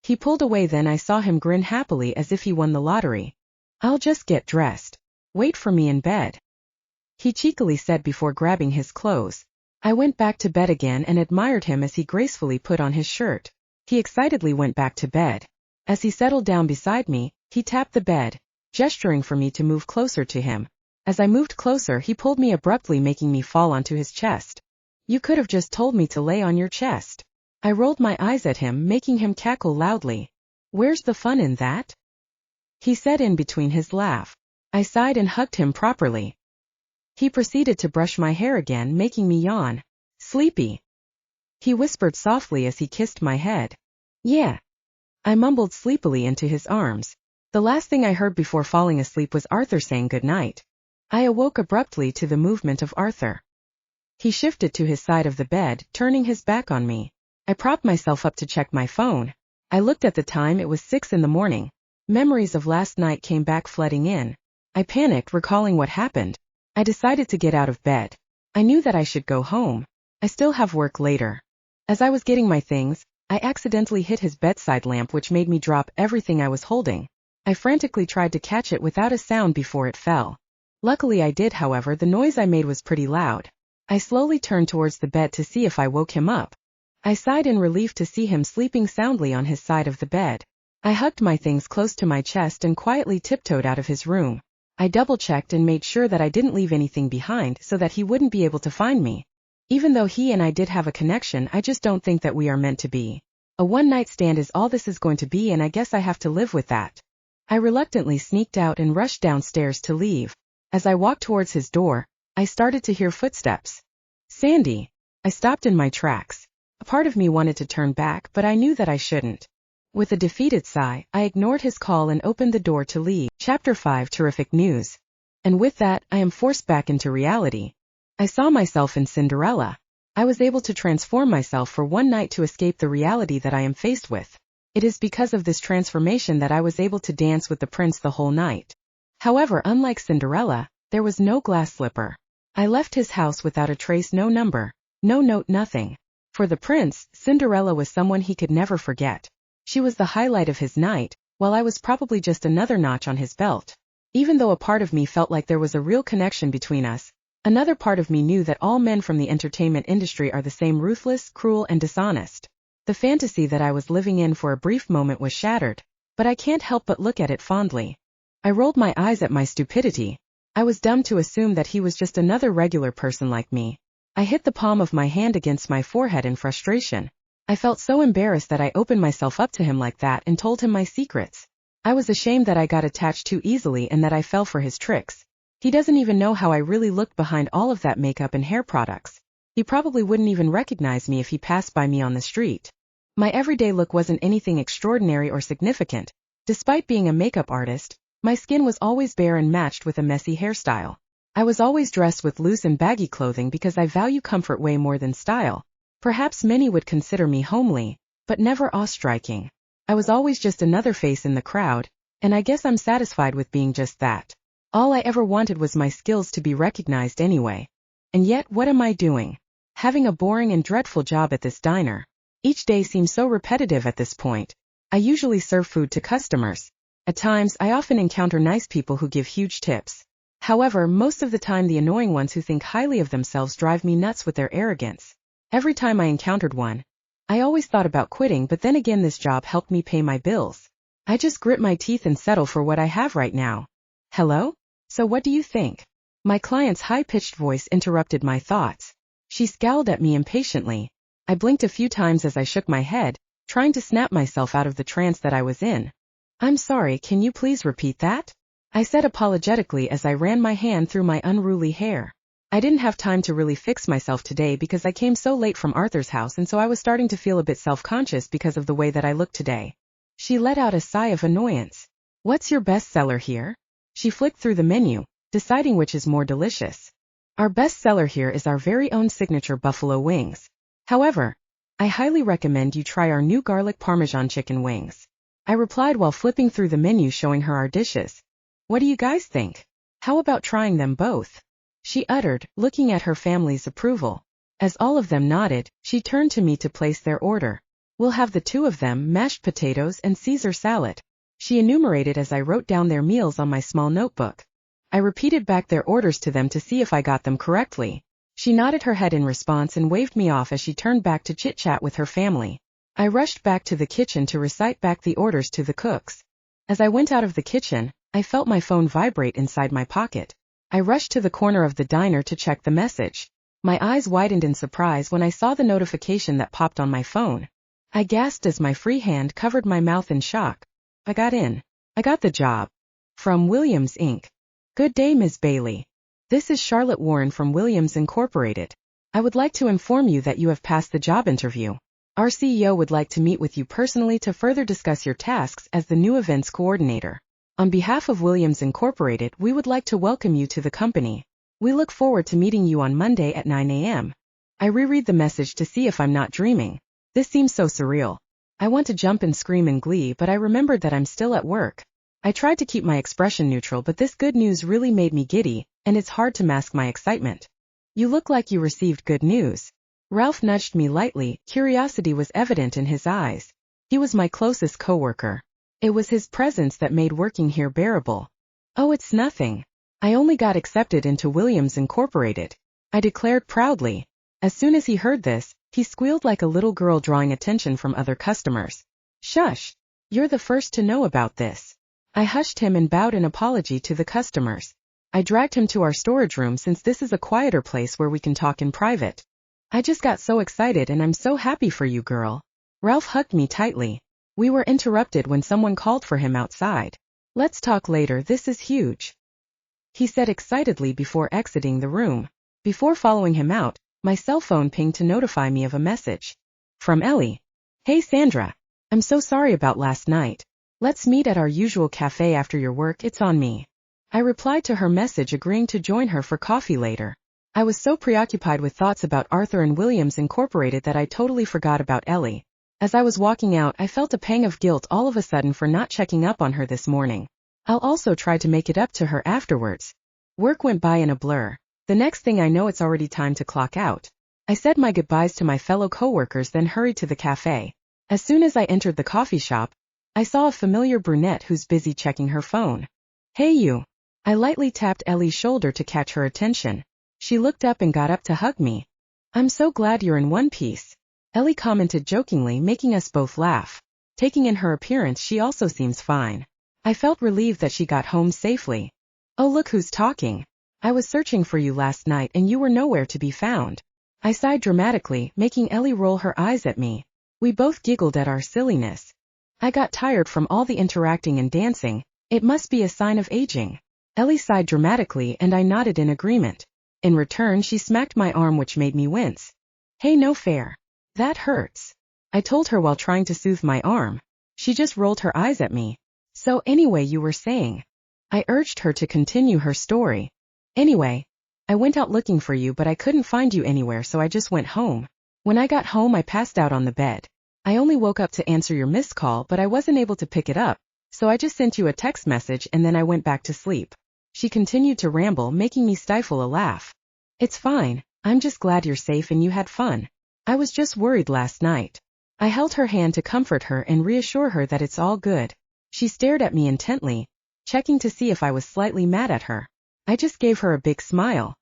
He pulled away, then I saw him grin happily as if he won the lottery. I'll just get dressed, Wait for me in bed," he cheekily said before grabbing his clothes. I went back to bed again and admired him as he gracefully put on his shirt. He excitedly went back to bed. As he settled down beside me, he tapped the bed, gesturing for me to move closer to him. As I moved closer, he pulled me abruptly, making me fall onto his chest. "You could have just told me to lay on your chest." I rolled my eyes at him, making him cackle loudly. "Where's the fun in that?" he said in between his laugh. I sighed and hugged him properly. He proceeded to brush my hair again, making me yawn. "Sleepy?" he whispered softly as he kissed my head. "Yeah," I mumbled sleepily into his arms. The last thing I heard before falling asleep was Arthur saying goodnight. I awoke abruptly to the movement of Arthur. He shifted to his side of the bed, turning his back on me. I propped myself up to check my phone. I looked at the time. It was 6 in the morning. Memories of last night came back flooding in. I panicked, recalling what happened. I decided to get out of bed. I knew that I should go home. I still have work later. As I was getting my things, I accidentally hit his bedside lamp, which made me drop everything I was holding. I frantically tried to catch it without a sound before it fell. Luckily I did, however. The noise I made was pretty loud. I slowly turned towards the bed to see if I woke him up. I sighed in relief to see him sleeping soundly on his side of the bed. I hugged my things close to my chest and quietly tiptoed out of his room. I double-checked and made sure that I didn't leave anything behind so that he wouldn't be able to find me. Even though he and I did have a connection, I just don't think that we are meant to be. A one-night stand is all this is going to be, and I guess I have to live with that. I reluctantly sneaked out and rushed downstairs to leave. As I walked towards his door, I started to hear footsteps. "Sandy!" I stopped in my tracks. A part of me wanted to turn back, but I knew that I shouldn't. With a defeated sigh, I ignored his call and opened the door to leave. Chapter 5: Terrific News. And with that, I am forced back into reality. I saw myself in Cinderella. I was able to transform myself for one night to escape the reality that I am faced with. It is because of this transformation that I was able to dance with the prince the whole night. However, unlike Cinderella, there was no glass slipper. I left his house without a trace, no number, no note, nothing. For the prince, Cinderella was someone he could never forget. She was the highlight of his night, while I was probably just another notch on his belt. Even though a part of me felt like there was a real connection between us, another part of me knew that all men from the entertainment industry are the same: ruthless, cruel, and dishonest. The fantasy that I was living in for a brief moment was shattered, but I can't help but look at it fondly. I rolled my eyes at my stupidity. I was dumb to assume that he was just another regular person like me. I hit the palm of my hand against my forehead in frustration. I felt so embarrassed that I opened myself up to him like that and told him my secrets. I was ashamed that I got attached too easily and that I fell for his tricks. He doesn't even know how I really looked behind all of that makeup and hair products. He probably wouldn't even recognize me if he passed by me on the street. My everyday look wasn't anything extraordinary or significant. Despite being a makeup artist, my skin was always bare and matched with a messy hairstyle. I was always dressed with loose and baggy clothing because I value comfort way more than style. Perhaps many would consider me homely, but never awe-striking. I was always just another face in the crowd, and I guess I'm satisfied with being just that. All I ever wanted was my skills to be recognized anyway. And yet, what am I doing? Having a boring and dreadful job at this diner. Each day seems so repetitive at this point. I usually serve food to customers. At times, I often encounter nice people who give huge tips. However, most of the time the annoying ones who think highly of themselves drive me nuts with their arrogance. Every time I encountered one, I always thought about quitting, but then again this job helped me pay my bills. I just grit my teeth and settle for what I have right now. Hello? So what do you think? My client's high-pitched voice interrupted my thoughts. She scowled at me impatiently. I blinked a few times as I shook my head, trying to snap myself out of the trance that I was in. "I'm sorry, can you please repeat that?" I said apologetically as I ran my hand through my unruly hair. I didn't have time to really fix myself today because I came so late from Arthur's house, and so I was starting to feel a bit self-conscious because of the way that I looked today. She let out a sigh of annoyance. "What's your bestseller here?" She flicked through the menu, deciding which is more delicious. "Our bestseller here is our very own signature buffalo wings. However, I highly recommend you try our new garlic parmesan chicken wings," I replied while flipping through the menu showing her our dishes. "What do you guys think? How about trying them both?" she uttered, looking at her family's approval. As all of them nodded, she turned to me to place their order. "We'll have the two of them, mashed potatoes and Caesar salad," she enumerated as I wrote down their meals on my small notebook. I repeated back their orders to them to see if I got them correctly. She nodded her head in response and waved me off as she turned back to chit-chat with her family. I rushed back to the kitchen to recite back the orders to the cooks. As I went out of the kitchen, I felt my phone vibrate inside my pocket. I rushed to the corner of the diner to check the message. My eyes widened in surprise when I saw the notification that popped on my phone. I gasped as my free hand covered my mouth in shock. I got in. I got the job. From Williams Inc. Good day, Ms. Bailey. This is Charlotte Warren from Williams Incorporated. I would like to inform you that you have passed the job interview. Our CEO would like to meet with you personally to further discuss your tasks as the new events coordinator. On behalf of Williams Incorporated, we would like to welcome you to the company. We look forward to meeting you on Monday at 9 a.m. I reread the message to see if I'm not dreaming. This seems so surreal. I want to jump and scream in glee, but I remembered that I'm still at work. I tried to keep my expression neutral, but this good news really made me giddy, and it's hard to mask my excitement. You look like you received good news. Ralph nudged me lightly. Curiosity was evident in his eyes. He was my closest coworker. It was his presence that made working here bearable. Oh, it's nothing. I only got accepted into Williams Incorporated, I declared proudly. As soon as he heard this, he squealed like a little girl drawing attention from other customers. Shush! You're the first to know about this. I hushed him and bowed in apology to the customers. I dragged him to our storage room since this is a quieter place where we can talk in private. I just got so excited and I'm so happy for you, girl. Ralph hugged me tightly. We were interrupted when someone called for him outside. Let's talk later, this is huge, he said excitedly before exiting the room. Before following him out, my cell phone pinged to notify me of a message. From Ellie. Hey Sandra. I'm so sorry about last night. Let's meet at our usual cafe after your work, it's on me. I replied to her message agreeing to join her for coffee later. I was so preoccupied with thoughts about Arthur and Williams Incorporated that I totally forgot about Ellie. As I was walking out, I felt a pang of guilt all of a sudden for not checking up on her this morning. I'll also try to make it up to her afterwards. Work went by in a blur. The next thing I know, it's already time to clock out. I said my goodbyes to my fellow coworkers, then hurried to the cafe. As soon as I entered the coffee shop, I saw a familiar brunette who's busy checking her phone. Hey you. I lightly tapped Ellie's shoulder to catch her attention. She looked up and got up to hug me. I'm so glad you're in one piece, Ellie commented jokingly, making us both laugh. Taking in her appearance, she also seems fine. I felt relieved that she got home safely. Oh, look who's talking. I was searching for you last night and you were nowhere to be found. I sighed dramatically, making Ellie roll her eyes at me. We both giggled at our silliness. I got tired from all the interacting and dancing. It must be a sign of aging. Ellie sighed dramatically and I nodded in agreement. In return, she smacked my arm, which made me wince. Hey, no fair. That hurts, I told her while trying to soothe my arm. She just rolled her eyes at me. So anyway, you were saying. I urged her to continue her story. Anyway, I went out looking for you, but I couldn't find you anywhere, so I just went home. When I got home, I passed out on the bed. I only woke up to answer your missed call, but I wasn't able to pick it up, so I just sent you a text message and then I went back to sleep. She continued to ramble, making me stifle a laugh. It's fine, I'm just glad you're safe and you had fun. I was just worried last night. I held her hand to comfort her and reassure her that it's all good. She stared at me intently, checking to see if I was slightly mad at her. I just gave her a big smile.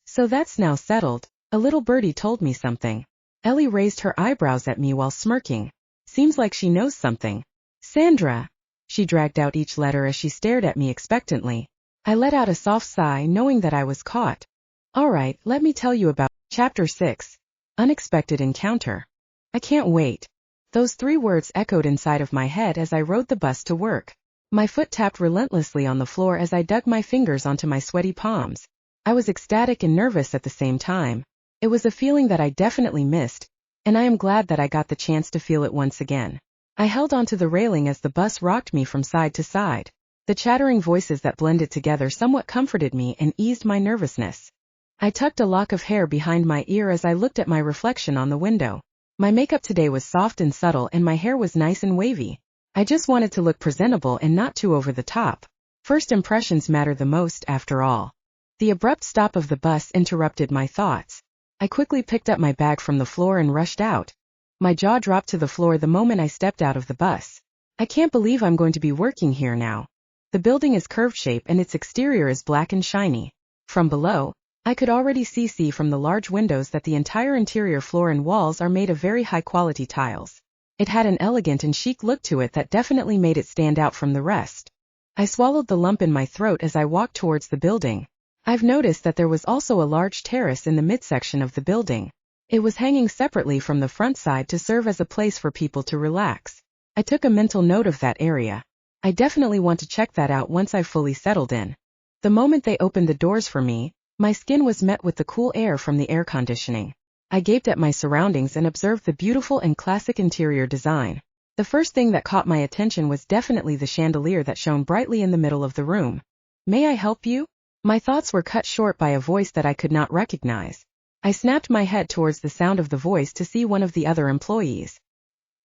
So that's now settled. A little birdie told me something. Ellie raised her eyebrows at me while smirking. Seems like she knows something. Sandra. She dragged out each letter as she stared at me expectantly. I let out a soft sigh, knowing that I was caught. All right, let me tell you about Chapter 6. Unexpected Encounter. I can't wait. Those 3 words echoed inside of my head as I rode the bus to work. My foot tapped relentlessly on the floor as I dug my fingers onto my sweaty palms. I was ecstatic and nervous at the same time. It was a feeling that I definitely missed, and I am glad that I got the chance to feel it once again. I held onto the railing as the bus rocked me from side to side. The chattering voices that blended together somewhat comforted me and eased my nervousness. I tucked a lock of hair behind my ear as I looked at my reflection on the window. My makeup today was soft and subtle and my hair was nice and wavy. I just wanted to look presentable and not too over the top. First impressions matter the most, after all. The abrupt stop of the bus interrupted my thoughts. I quickly picked up my bag from the floor and rushed out. My jaw dropped to the floor the moment I stepped out of the bus. I can't believe I'm going to be working here now. The building is curved shape and its exterior is black and shiny. From below, I could already see from the large windows that the entire interior floor and walls are made of very high-quality tiles. It had an elegant and chic look to it that definitely made it stand out from the rest. I swallowed the lump in my throat as I walked towards the building. I've noticed that there was also a large terrace in the midsection of the building. It was hanging separately from the front side to serve as a place for people to relax. I took a mental note of that area. I definitely want to check that out once I've fully settled in. The moment they opened the doors for me, my skin was met with the cool air from the air conditioning. I gaped at my surroundings and observed the beautiful and classic interior design. The first thing that caught my attention was definitely the chandelier that shone brightly in the middle of the room. "May I help you?" My thoughts were cut short by a voice that I could not recognize. I snapped my head towards the sound of the voice to see one of the other employees.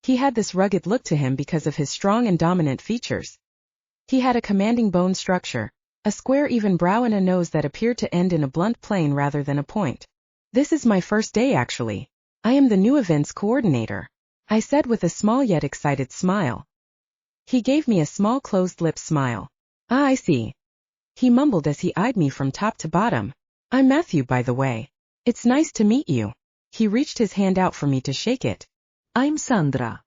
He had this rugged look to him because of his strong and dominant features. He had a commanding bone structure, a square even brow and a nose that appeared to end in a blunt plane rather than a point. "This is my first day actually. I am the new events coordinator," I said with a small yet excited smile. He gave me a small closed-lipped smile. "Ah, I see," he mumbled as he eyed me from top to bottom. "I'm Matthew, by the way. It's nice to meet you." He reached his hand out for me to shake it. "I'm Sandra,"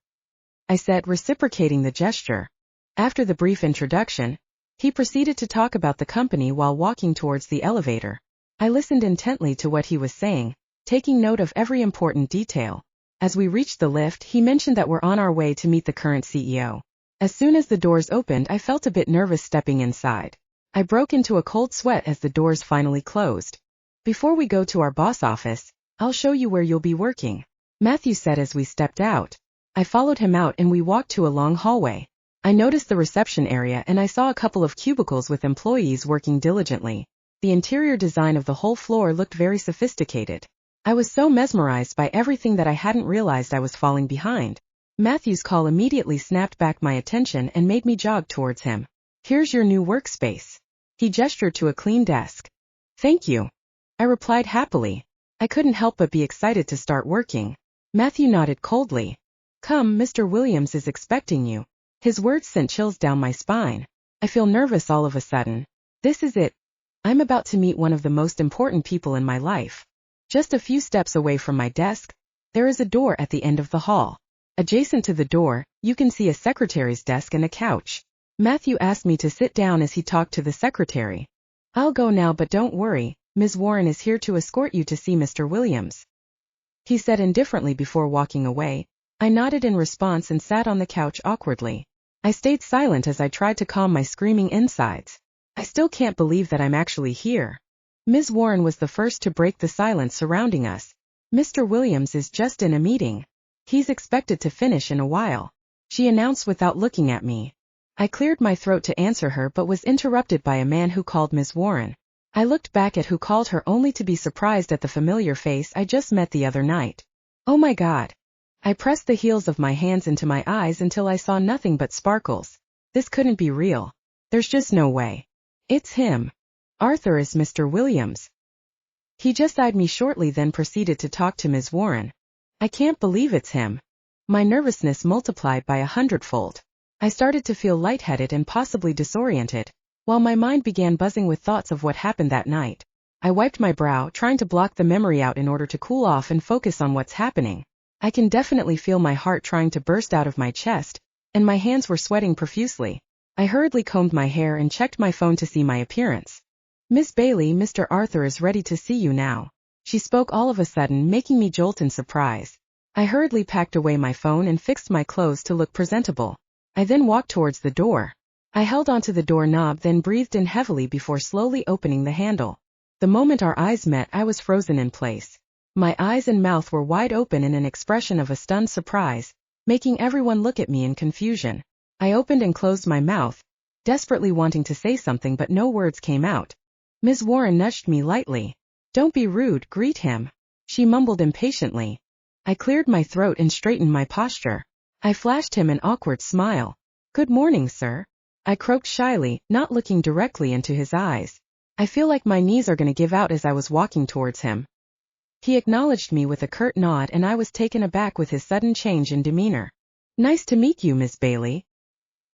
I said, reciprocating the gesture. After the brief introduction, he proceeded to talk about the company while walking towards the elevator. I listened intently to what he was saying, taking note of every important detail. As we reached the lift, he mentioned that we're on our way to meet the current CEO. As soon as the doors opened, I felt a bit nervous stepping inside. I broke into a cold sweat as the doors finally closed. "Before we go to our boss office, I'll show you where you'll be working," Matthew said as we stepped out. I followed him out and we walked to a long hallway. I noticed the reception area and I saw a couple of cubicles with employees working diligently. The interior design of the whole floor looked very sophisticated. I was so mesmerized by everything that I hadn't realized I was falling behind. Matthew's call immediately snapped back my attention and made me jog towards him. "Here's your new workspace." He gestured to a clean desk. "Thank you," I replied happily. I couldn't help but be excited to start working. Matthew nodded coldly. "Come, Mr. Williams is expecting you." His words sent chills down my spine. I feel nervous all of a sudden. This is it. I'm about to meet one of the most important people in my life. Just a few steps away from my desk, there is a door at the end of the hall. Adjacent to the door, you can see a secretary's desk and a couch. Matthew asked me to sit down as he talked to the secretary. "I'll go now, but don't worry, Ms. Warren is here to escort you to see Mr. Williams," he said indifferently before walking away. I nodded in response and sat on the couch awkwardly. I stayed silent as I tried to calm my screaming insides. I still can't believe that I'm actually here. Ms. Warren was the first to break the silence surrounding us. "Mr. Williams is just in a meeting. He's expected to finish in a while," she announced without looking at me. I cleared my throat to answer her but was interrupted by a man who called Ms. Warren. I looked back at who called her only to be surprised at the familiar face I just met the other night. Oh my God. I pressed the heels of my hands into my eyes until I saw nothing but sparkles. This couldn't be real. There's just no way. It's him. Arthur is Mr. Williams. He just eyed me shortly, then proceeded to talk to Ms. Warren. I can't believe it's him. My nervousness multiplied by 100-fold. I started to feel lightheaded and possibly disoriented, while my mind began buzzing with thoughts of what happened that night. I wiped my brow, trying to block the memory out in order to cool off and focus on what's happening. I can definitely feel my heart trying to burst out of my chest, and my hands were sweating profusely. I hurriedly combed my hair and checked my phone to see my appearance. "Miss Bailey, Mr. Arthur is ready to see you now," she spoke all of a sudden, making me jolt in surprise. I hurriedly packed away my phone and fixed my clothes to look presentable. I then walked towards the door. I held onto the doorknob, then breathed in heavily before slowly opening the handle. The moment our eyes met, I was frozen in place. My eyes and mouth were wide open in an expression of a stunned surprise, making everyone look at me in confusion. I opened and closed my mouth, desperately wanting to say something but no words came out. Ms. Warren nudged me lightly. "Don't be rude, greet him," she mumbled impatiently. I cleared my throat and straightened my posture. I flashed him an awkward smile. "Good morning, sir," I croaked shyly, not looking directly into his eyes. I feel like my knees are going to give out as I was walking towards him. He acknowledged me with a curt nod and I was taken aback with his sudden change in demeanor. "Nice to meet you, Miss Bailey."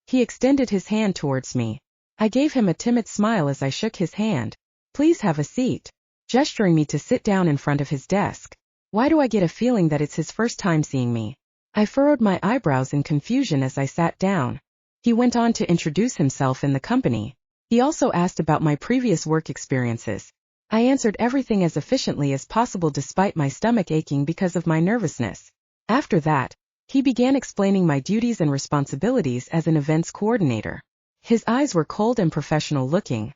He extended his hand towards me. I gave him a timid smile as I shook his hand. Please have a seat, gesturing me to sit down in front of his desk. Why do I get a feeling that it's his first time seeing me? I furrowed my eyebrows in confusion as I sat down. He went on to introduce himself and the company. He also asked about my previous work experiences. I answered everything as efficiently as possible despite my stomach aching because of my nervousness. After that, he began explaining my duties and responsibilities as an events coordinator. His eyes were cold and professional looking.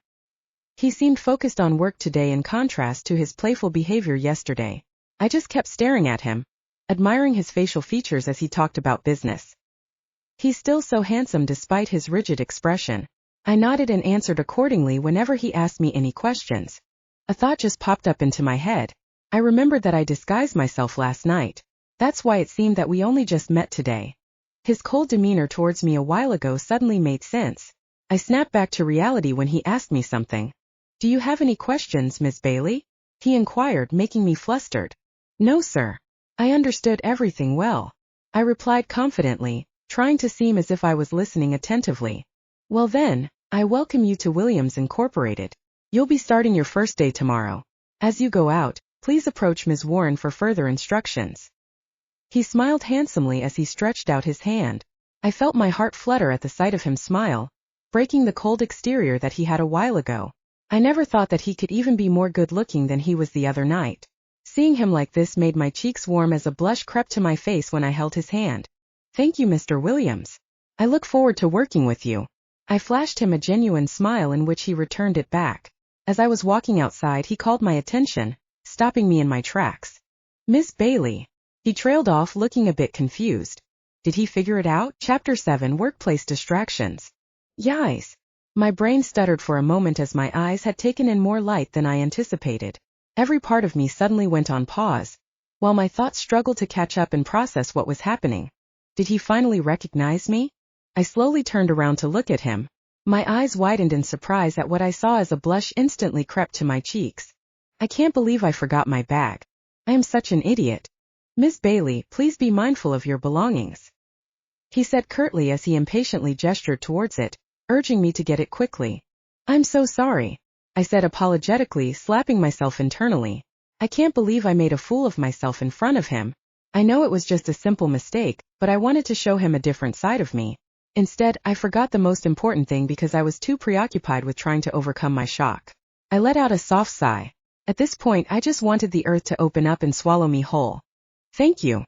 He seemed focused on work today in contrast to his playful behavior yesterday. I just kept staring at him, admiring his facial features as he talked about business. He's still so handsome despite his rigid expression. I nodded and answered accordingly whenever he asked me any questions. A thought just popped up into my head. I remembered that I disguised myself last night. That's why it seemed that we only just met today. His cold demeanor towards me a while ago suddenly made sense. I snapped back to reality when he asked me something. Do you have any questions, Miss Bailey? He inquired, making me flustered. No, sir. I understood everything well. I replied confidently, trying to seem as if I was listening attentively. Well then, I welcome you to Williams Incorporated. You'll be starting your first day tomorrow. As you go out, please approach Ms. Warren for further instructions. He smiled handsomely as he stretched out his hand. I felt my heart flutter at the sight of him smile, breaking the cold exterior that he had a while ago. I never thought that he could even be more good-looking than he was the other night. Seeing him like this made my cheeks warm as a blush crept to my face when I held his hand. Thank you, Mr. Williams. I look forward to working with you. I flashed him a genuine smile in which he returned it back. As I was walking outside, he called my attention, stopping me in my tracks. Miss Bailey. He trailed off looking a bit confused. Did he figure it out? Chapter 7 Workplace Distractions. Yikes. My brain stuttered for a moment as my eyes had taken in more light than I anticipated. Every part of me suddenly went on pause, while my thoughts struggled to catch up and process what was happening. Did he finally recognize me? I slowly turned around to look at him. My eyes widened in surprise at what I saw as a blush instantly crept to my cheeks. I can't believe I forgot my bag. I am such an idiot. Miss Bailey, please be mindful of your belongings, he said curtly as he impatiently gestured towards it, urging me to get it quickly. I'm so sorry, I said apologetically, slapping myself internally. I can't believe I made a fool of myself in front of him. I know it was just a simple mistake, but I wanted to show him a different side of me. Instead, I forgot the most important thing because I was too preoccupied with trying to overcome my shock. I let out a soft sigh. At this point, I just wanted the earth to open up and swallow me whole. Thank you.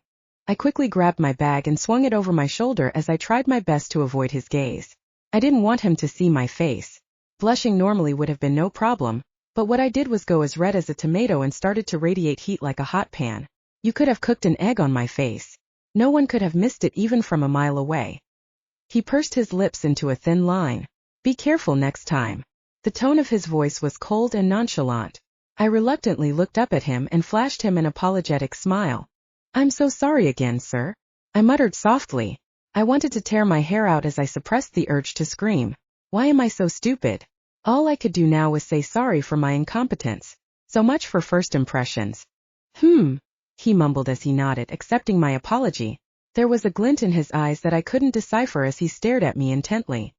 I quickly grabbed my bag and swung it over my shoulder as I tried my best to avoid his gaze. I didn't want him to see my face. Blushing normally would have been no problem, but what I did was go as red as a tomato and started to radiate heat like a hot pan. You could have cooked an egg on my face. No one could have missed it even from a mile away. He pursed his lips into a thin line. Be careful next time. The tone of his voice was cold and nonchalant. I reluctantly looked up at him and flashed him an apologetic smile. I'm so sorry again, sir, I muttered softly. I wanted to tear my hair out as I suppressed the urge to scream. Why am I so stupid? All I could do now was say sorry for my incompetence. So much for first impressions. He mumbled as he nodded, accepting my apology. There was a glint in his eyes that I couldn't decipher as he stared at me intently.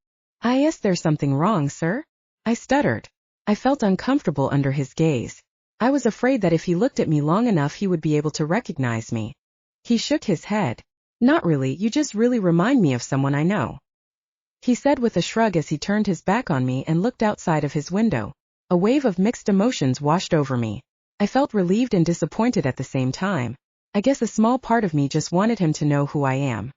Is there something wrong, sir? I stuttered. I felt uncomfortable under his gaze. I was afraid that if he looked at me long enough he would be able to recognize me. He shook his head. Not really, you just really remind me of someone I know, he said with a shrug as he turned his back on me and looked outside of his window. A wave of mixed emotions washed over me. I felt relieved and disappointed at the same time. I guess a small part of me just wanted him to know who I am.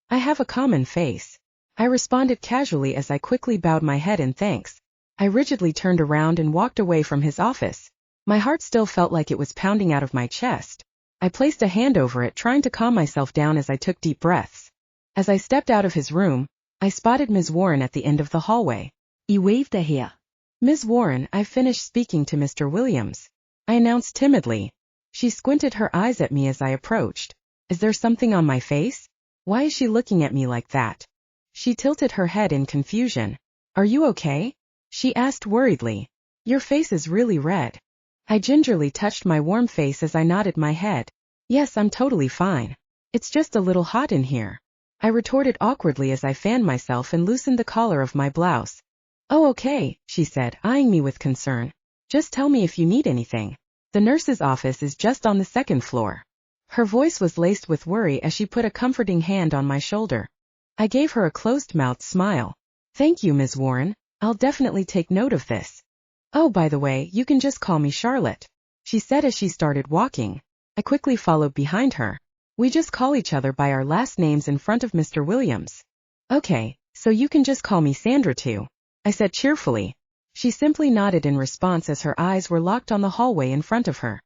I have a common face, I responded casually as I quickly bowed my head in thanks. I rigidly turned around and walked away from his office. My heart still felt like it was pounding out of my chest. I placed a hand over it, trying to calm myself down as I took deep breaths. As I stepped out of his room, I spotted Ms. Warren at the end of the hallway. He waved here. Ms. Warren, I've finished speaking to Mr. Williams, I announced timidly. She squinted her eyes at me as I approached. Is there something on my face? Why is she looking at me like that? She tilted her head in confusion. Are you okay? She asked worriedly. Your face is really red. I gingerly touched my warm face as I nodded my head. Yes, I'm totally fine. It's just a little hot in here, I retorted awkwardly as I fanned myself and loosened the collar of my blouse. Oh, okay, she said, eyeing me with concern. Just tell me if you need anything. The nurse's office is just on the second floor. Her voice was laced with worry as she put a comforting hand on my shoulder. I gave her a closed-mouthed smile. Thank you, Ms. Warren. I'll definitely take note of this. Oh, by the way, you can just call me Charlotte, she said as she started walking. I quickly followed behind her. We just call each other by our last names in front of Mr. Williams. Okay, so you can just call me Sandra too, I said cheerfully. She simply nodded in response as her eyes were locked on the hallway in front of her.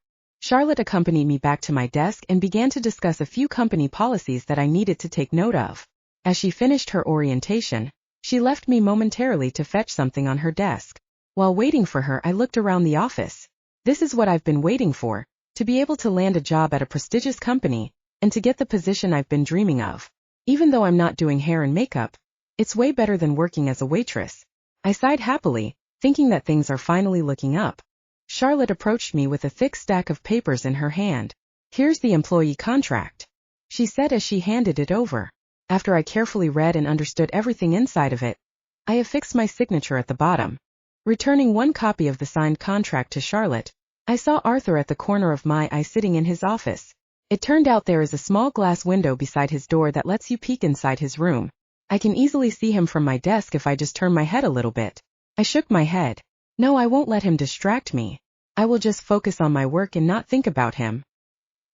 Charlotte accompanied me back to my desk and began to discuss a few company policies that I needed to take note of. As she finished her orientation, she left me momentarily to fetch something on her desk. While waiting for her, I looked around the office. This is what I've been waiting for, to be able to land a job at a prestigious company, and to get the position I've been dreaming of. Even though I'm not doing hair and makeup, it's way better than working as a waitress. I sighed happily, thinking that things are finally looking up. Charlotte approached me with a thick stack of papers in her hand. Here's the employee contract, she said as she handed it over. After I carefully read and understood everything inside of it, I affixed my signature at the bottom. Returning one copy of the signed contract to Charlotte, I saw Arthur at the corner of my eye sitting in his office. It turned out there is a small glass window beside his door that lets you peek inside his room. I can easily see him from my desk if I just turn my head a little bit. I shook my head. No, I won't let him distract me. I will just focus on my work and not think about him.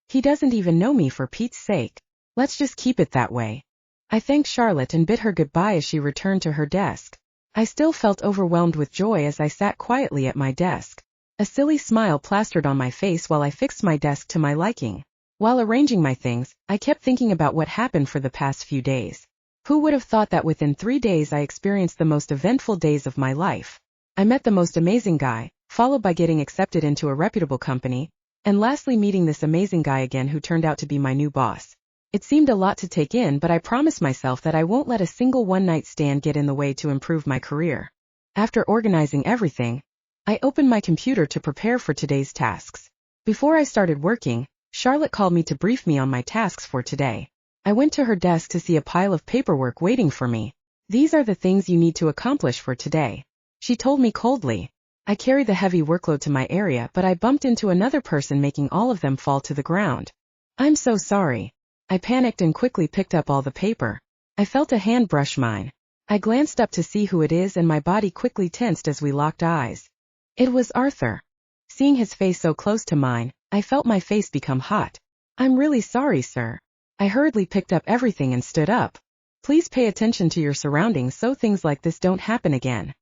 He doesn't even know me, for Pete's sake. Let's just keep it that way. I thanked Charlotte and bid her goodbye as she returned to her desk. I still felt overwhelmed with joy as I sat quietly at my desk. A silly smile plastered on my face while I fixed my desk to my liking. While arranging my things, I kept thinking about what happened for the past few days. Who would have thought that within 3 days I experienced the most eventful days of my life? I met the most amazing guy, followed by getting accepted into a reputable company, and lastly meeting this amazing guy again who turned out to be my new boss. It seemed a lot to take in, but I promised myself that I won't let a single one-night stand get in the way to improve my career. After organizing everything, I opened my computer to prepare for today's tasks. Before I started working, Charlotte called me to brief me on my tasks for today. I went to her desk to see a pile of paperwork waiting for me. These are the things you need to accomplish for today, she told me coldly. I carried the heavy workload to my area, but I bumped into another person, making all of them fall to the ground. I'm so sorry. I panicked and quickly picked up all the paper. I felt a hand brush mine. I glanced up to see who it is and my body quickly tensed as we locked eyes. It was Arthur. Seeing his face so close to mine, I felt my face become hot. I'm really sorry, sir. I hurriedly picked up everything and stood up. Please pay attention to your surroundings so things like this don't happen again,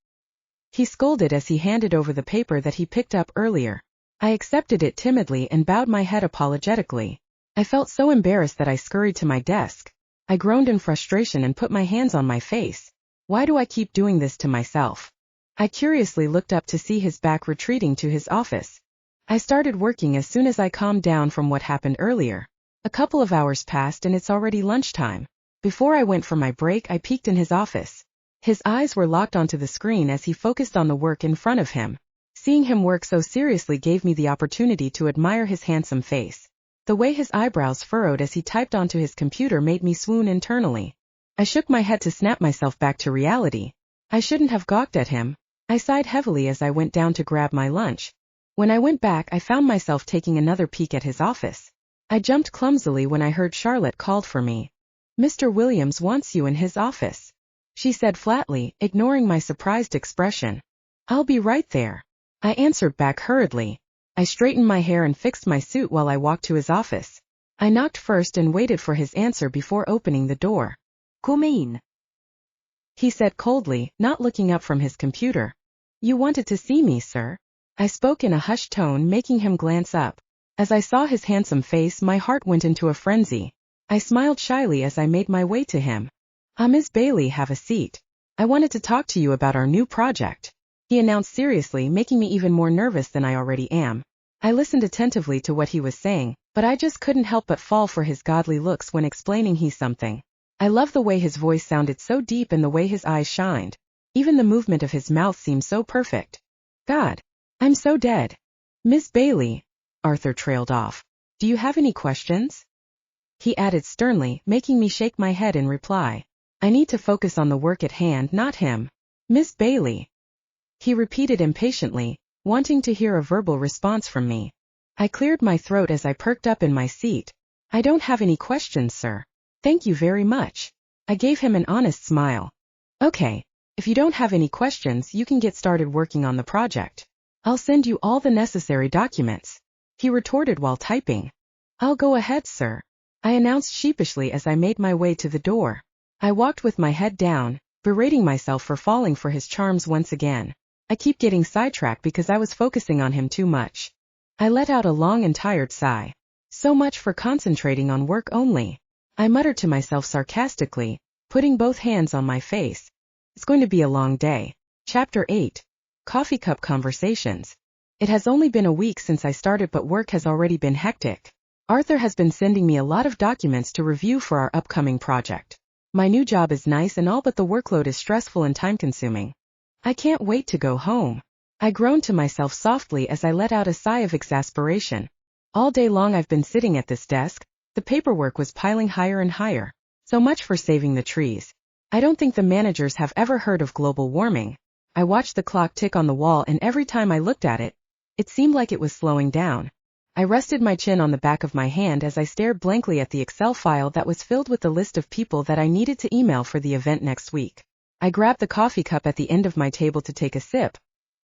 he scolded as he handed over the paper that he picked up earlier. I accepted it timidly and bowed my head apologetically. I felt so embarrassed that I scurried to my desk. I groaned in frustration and put my hands on my face. Why do I keep doing this to myself? I curiously looked up to see his back retreating to his office. I started working as soon as I calmed down from what happened earlier. A couple of hours passed and it's already lunchtime. Before I went for my break, I peeked in his office. His eyes were locked onto the screen as he focused on the work in front of him. Seeing him work so seriously gave me the opportunity to admire his handsome face. The way his eyebrows furrowed as he typed onto his computer made me swoon internally. I shook my head to snap myself back to reality. I shouldn't have gawked at him. I sighed heavily as I went down to grab my lunch. When I went back, I found myself taking another peek at his office. I jumped clumsily when I heard Charlotte called for me. Mr. Williams wants you in his office, she said flatly, ignoring my surprised expression. I'll be right there, I answered back hurriedly. I straightened my hair and fixed my suit while I walked to his office. I knocked first and waited for his answer before opening the door. Come in, he said coldly, not looking up from his computer. You wanted to see me, sir? I spoke in a hushed tone, making him glance up. As I saw his handsome face, my heart went into a frenzy. I smiled shyly as I made my way to him. Ms. Bailey, have a seat. I wanted to talk to you about our new project, he announced seriously, making me even more nervous than I already am. I listened attentively to what he was saying, but I just couldn't help but fall for his godly looks when explaining he's something. I loved the way his voice sounded so deep and the way his eyes shined. Even the movement of his mouth seemed so perfect. God, I'm so dead. Miss Bailey, Arthur trailed off. Do you have any questions? He added sternly, making me shake my head in reply. I need to focus on the work at hand, not him. Miss Bailey, he repeated impatiently, wanting to hear a verbal response from me. I cleared my throat as I perked up in my seat. I don't have any questions, sir. Thank you very much. I gave him an honest smile. Okay, if you don't have any questions, you can get started working on the project. I'll send you all the necessary documents, he retorted while typing. I'll go ahead, sir, I announced sheepishly as I made my way to the door. I walked with my head down, berating myself for falling for his charms once again. I keep getting sidetracked because I was focusing on him too much. I let out a long and tired sigh. So much for concentrating on work only, I muttered to myself sarcastically, putting both hands on my face. It's going to be a long day. Chapter 8. Coffee Cup Conversations. It has only been a week since I started, but work has already been hectic. Arthur has been sending me a lot of documents to review for our upcoming project. My new job is nice and all, but the workload is stressful and time-consuming. I can't wait to go home. I groaned to myself softly as I let out a sigh of exasperation. All day long I've been sitting at this desk. The paperwork was piling higher and higher. So much for saving the trees. I don't think the managers have ever heard of global warming. I watched the clock tick on the wall, and every time I looked at it, it seemed like it was slowing down. I rested my chin on the back of my hand as I stared blankly at the Excel file that was filled with the list of people that I needed to email for the event next week. I grabbed the coffee cup at the end of my table to take a sip,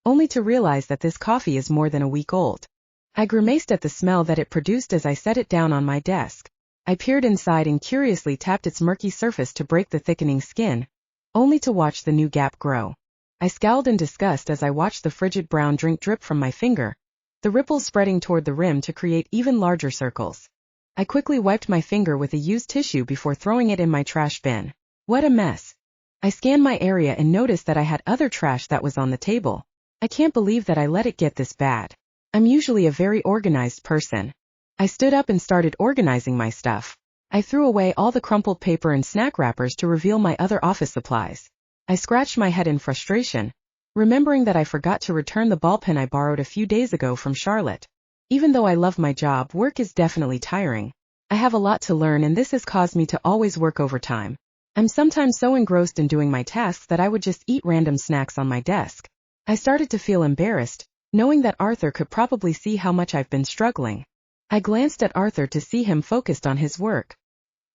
only to realize that this coffee is more than a week old. I grimaced at the smell that it produced as I set it down on my desk. I peered inside and curiously tapped its murky surface to break the thickening skin, only to watch the new gap grow. I scowled in disgust as I watched the frigid brown drink drip from my finger, the ripples spreading toward the rim to create even larger circles. I quickly wiped my finger with a used tissue before throwing it in my trash bin. What a mess. I scanned my area and noticed that I had other trash that was on the table. I can't believe that I let it get this bad. I'm usually a very organized person. I stood up and started organizing my stuff. I threw away all the crumpled paper and snack wrappers to reveal my other office supplies. I scratched my head in frustration, remembering that I forgot to return the ball pen I borrowed a few days ago from Charlotte. Even though I love my job, work is definitely tiring. I have a lot to learn, and this has caused me to always work overtime. I'm sometimes so engrossed in doing my tasks that I would just eat random snacks on my desk. I started to feel embarrassed, knowing that Arthur could probably see how much I've been struggling. I glanced at Arthur to see him focused on his work.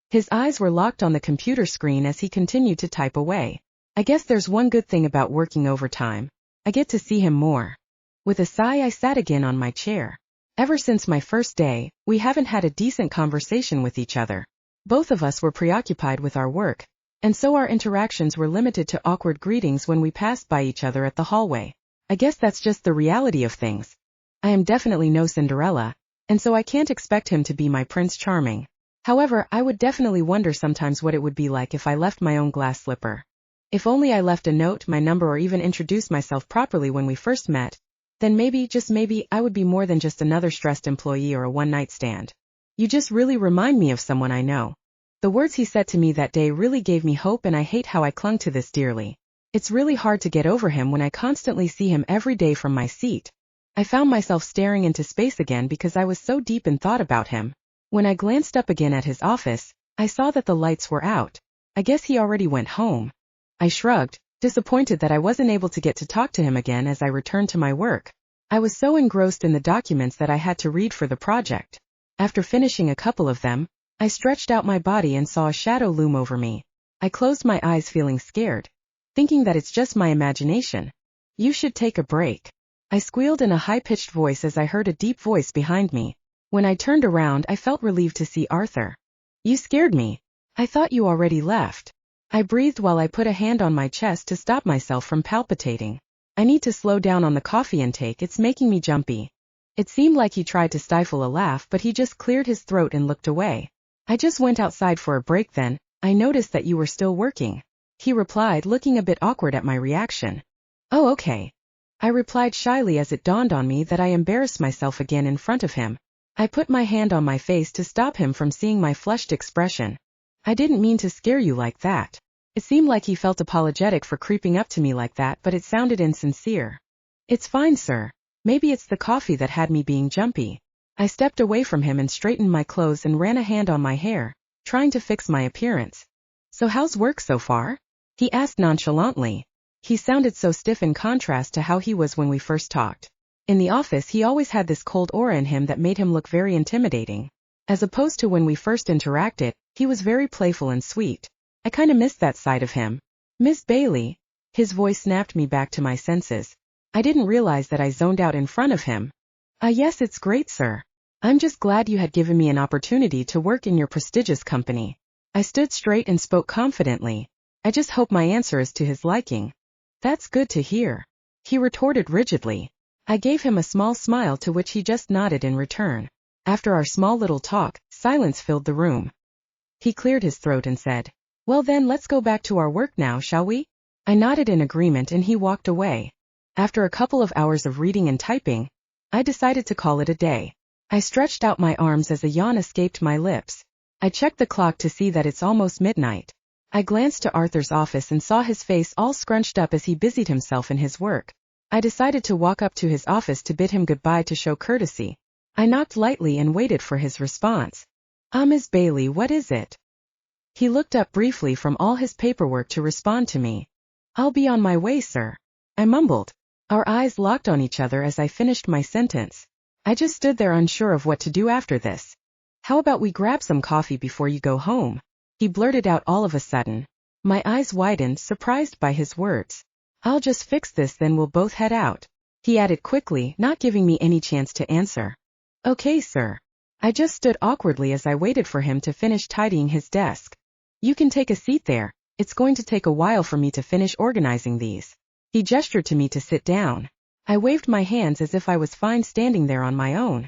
His eyes were locked on the computer screen as he continued to type away. I guess there's one good thing about working overtime. I get to see him more. With a sigh, I sat again on my chair. Ever since my first day, we haven't had a decent conversation with each other. Both of us were preoccupied with our work, and so our interactions were limited to awkward greetings when we passed by each other at the hallway. I guess that's just the reality of things. I am definitely no Cinderella, and so I can't expect him to be my Prince Charming. However, I would definitely wonder sometimes what it would be like if I left my own glass slipper. If only I left a note, my number, or even introduced myself properly when we first met, then maybe, just maybe, I would be more than just another stressed employee or a one-night stand. You just really remind me of someone I know. The words he said to me that day really gave me hope, and I hate how I clung to this dearly. It's really hard to get over him when I constantly see him every day from my seat. I found myself staring into space again because I was so deep in thought about him. When I glanced up again at his office, I saw that the lights were out. I guess he already went home. I shrugged, disappointed that I wasn't able to get to talk to him again as I returned to my work. I was so engrossed in the documents that I had to read for the project. After finishing a couple of them, I stretched out my body and saw a shadow loom over me. I closed my eyes feeling scared, thinking that it's just my imagination. You should take a break, I squealed in a high-pitched voice as I heard a deep voice behind me. When I turned around, I felt relieved to see Arthur. You scared me. I thought you already left. I breathed while I put a hand on my chest to stop myself from palpitating. I need to slow down on the coffee intake, it's making me jumpy. It seemed like he tried to stifle a laugh, but he just cleared his throat and looked away. I just went outside for a break then. I noticed that you were still working, he replied, looking a bit awkward at my reaction. Oh, okay, I replied shyly as it dawned on me that I embarrassed myself again in front of him. I put my hand on my face to stop him from seeing my flushed expression. I didn't mean to scare you like that. It seemed like he felt apologetic for creeping up to me like that, but it sounded insincere. It's fine, sir. Maybe it's the coffee that had me being jumpy. I stepped away from him and straightened my clothes and ran a hand on my hair, trying to fix my appearance. So how's work so far? He asked nonchalantly. He sounded so stiff in contrast to how he was when we first talked. In the office he always had this cold aura in him that made him look very intimidating. As opposed to when we first interacted, he was very playful and sweet. I kinda missed that side of him. Miss Bailey. His voice snapped me back to my senses. I didn't realize that I zoned out in front of him. Yes, it's great, sir. I'm just glad you had given me an opportunity to work in your prestigious company. I stood straight and spoke confidently. I just hope my answer is to his liking. That's good to hear. He retorted rigidly. I gave him a small smile to which he just nodded in return. After our small little talk, silence filled the room. He cleared his throat and said, "Well then, let's go back to our work now, shall we?" I nodded in agreement and he walked away. After a couple of hours of reading and typing, I decided to call it a day. I stretched out my arms as a yawn escaped my lips. I checked the clock to see that it's almost midnight. I glanced to Arthur's office and saw his face all scrunched up as he busied himself in his work. I decided to walk up to his office to bid him goodbye to show courtesy. I knocked lightly and waited for his response. Miss Bailey, what is it?" He looked up briefly from all his paperwork to respond to me. "I'll be on my way, sir," I mumbled. Our eyes locked on each other as I finished my sentence. I just stood there unsure of what to do after this. "How about we grab some coffee before you go home?" He blurted out all of a sudden. My eyes widened, surprised by his words. "I'll just fix this, then we'll both head out," he added quickly, not giving me any chance to answer. "Okay, sir." I just stood awkwardly as I waited for him to finish tidying his desk. "You can take a seat there. It's going to take a while for me to finish organizing these." He gestured to me to sit down. I waved my hands as if I was fine standing there on my own.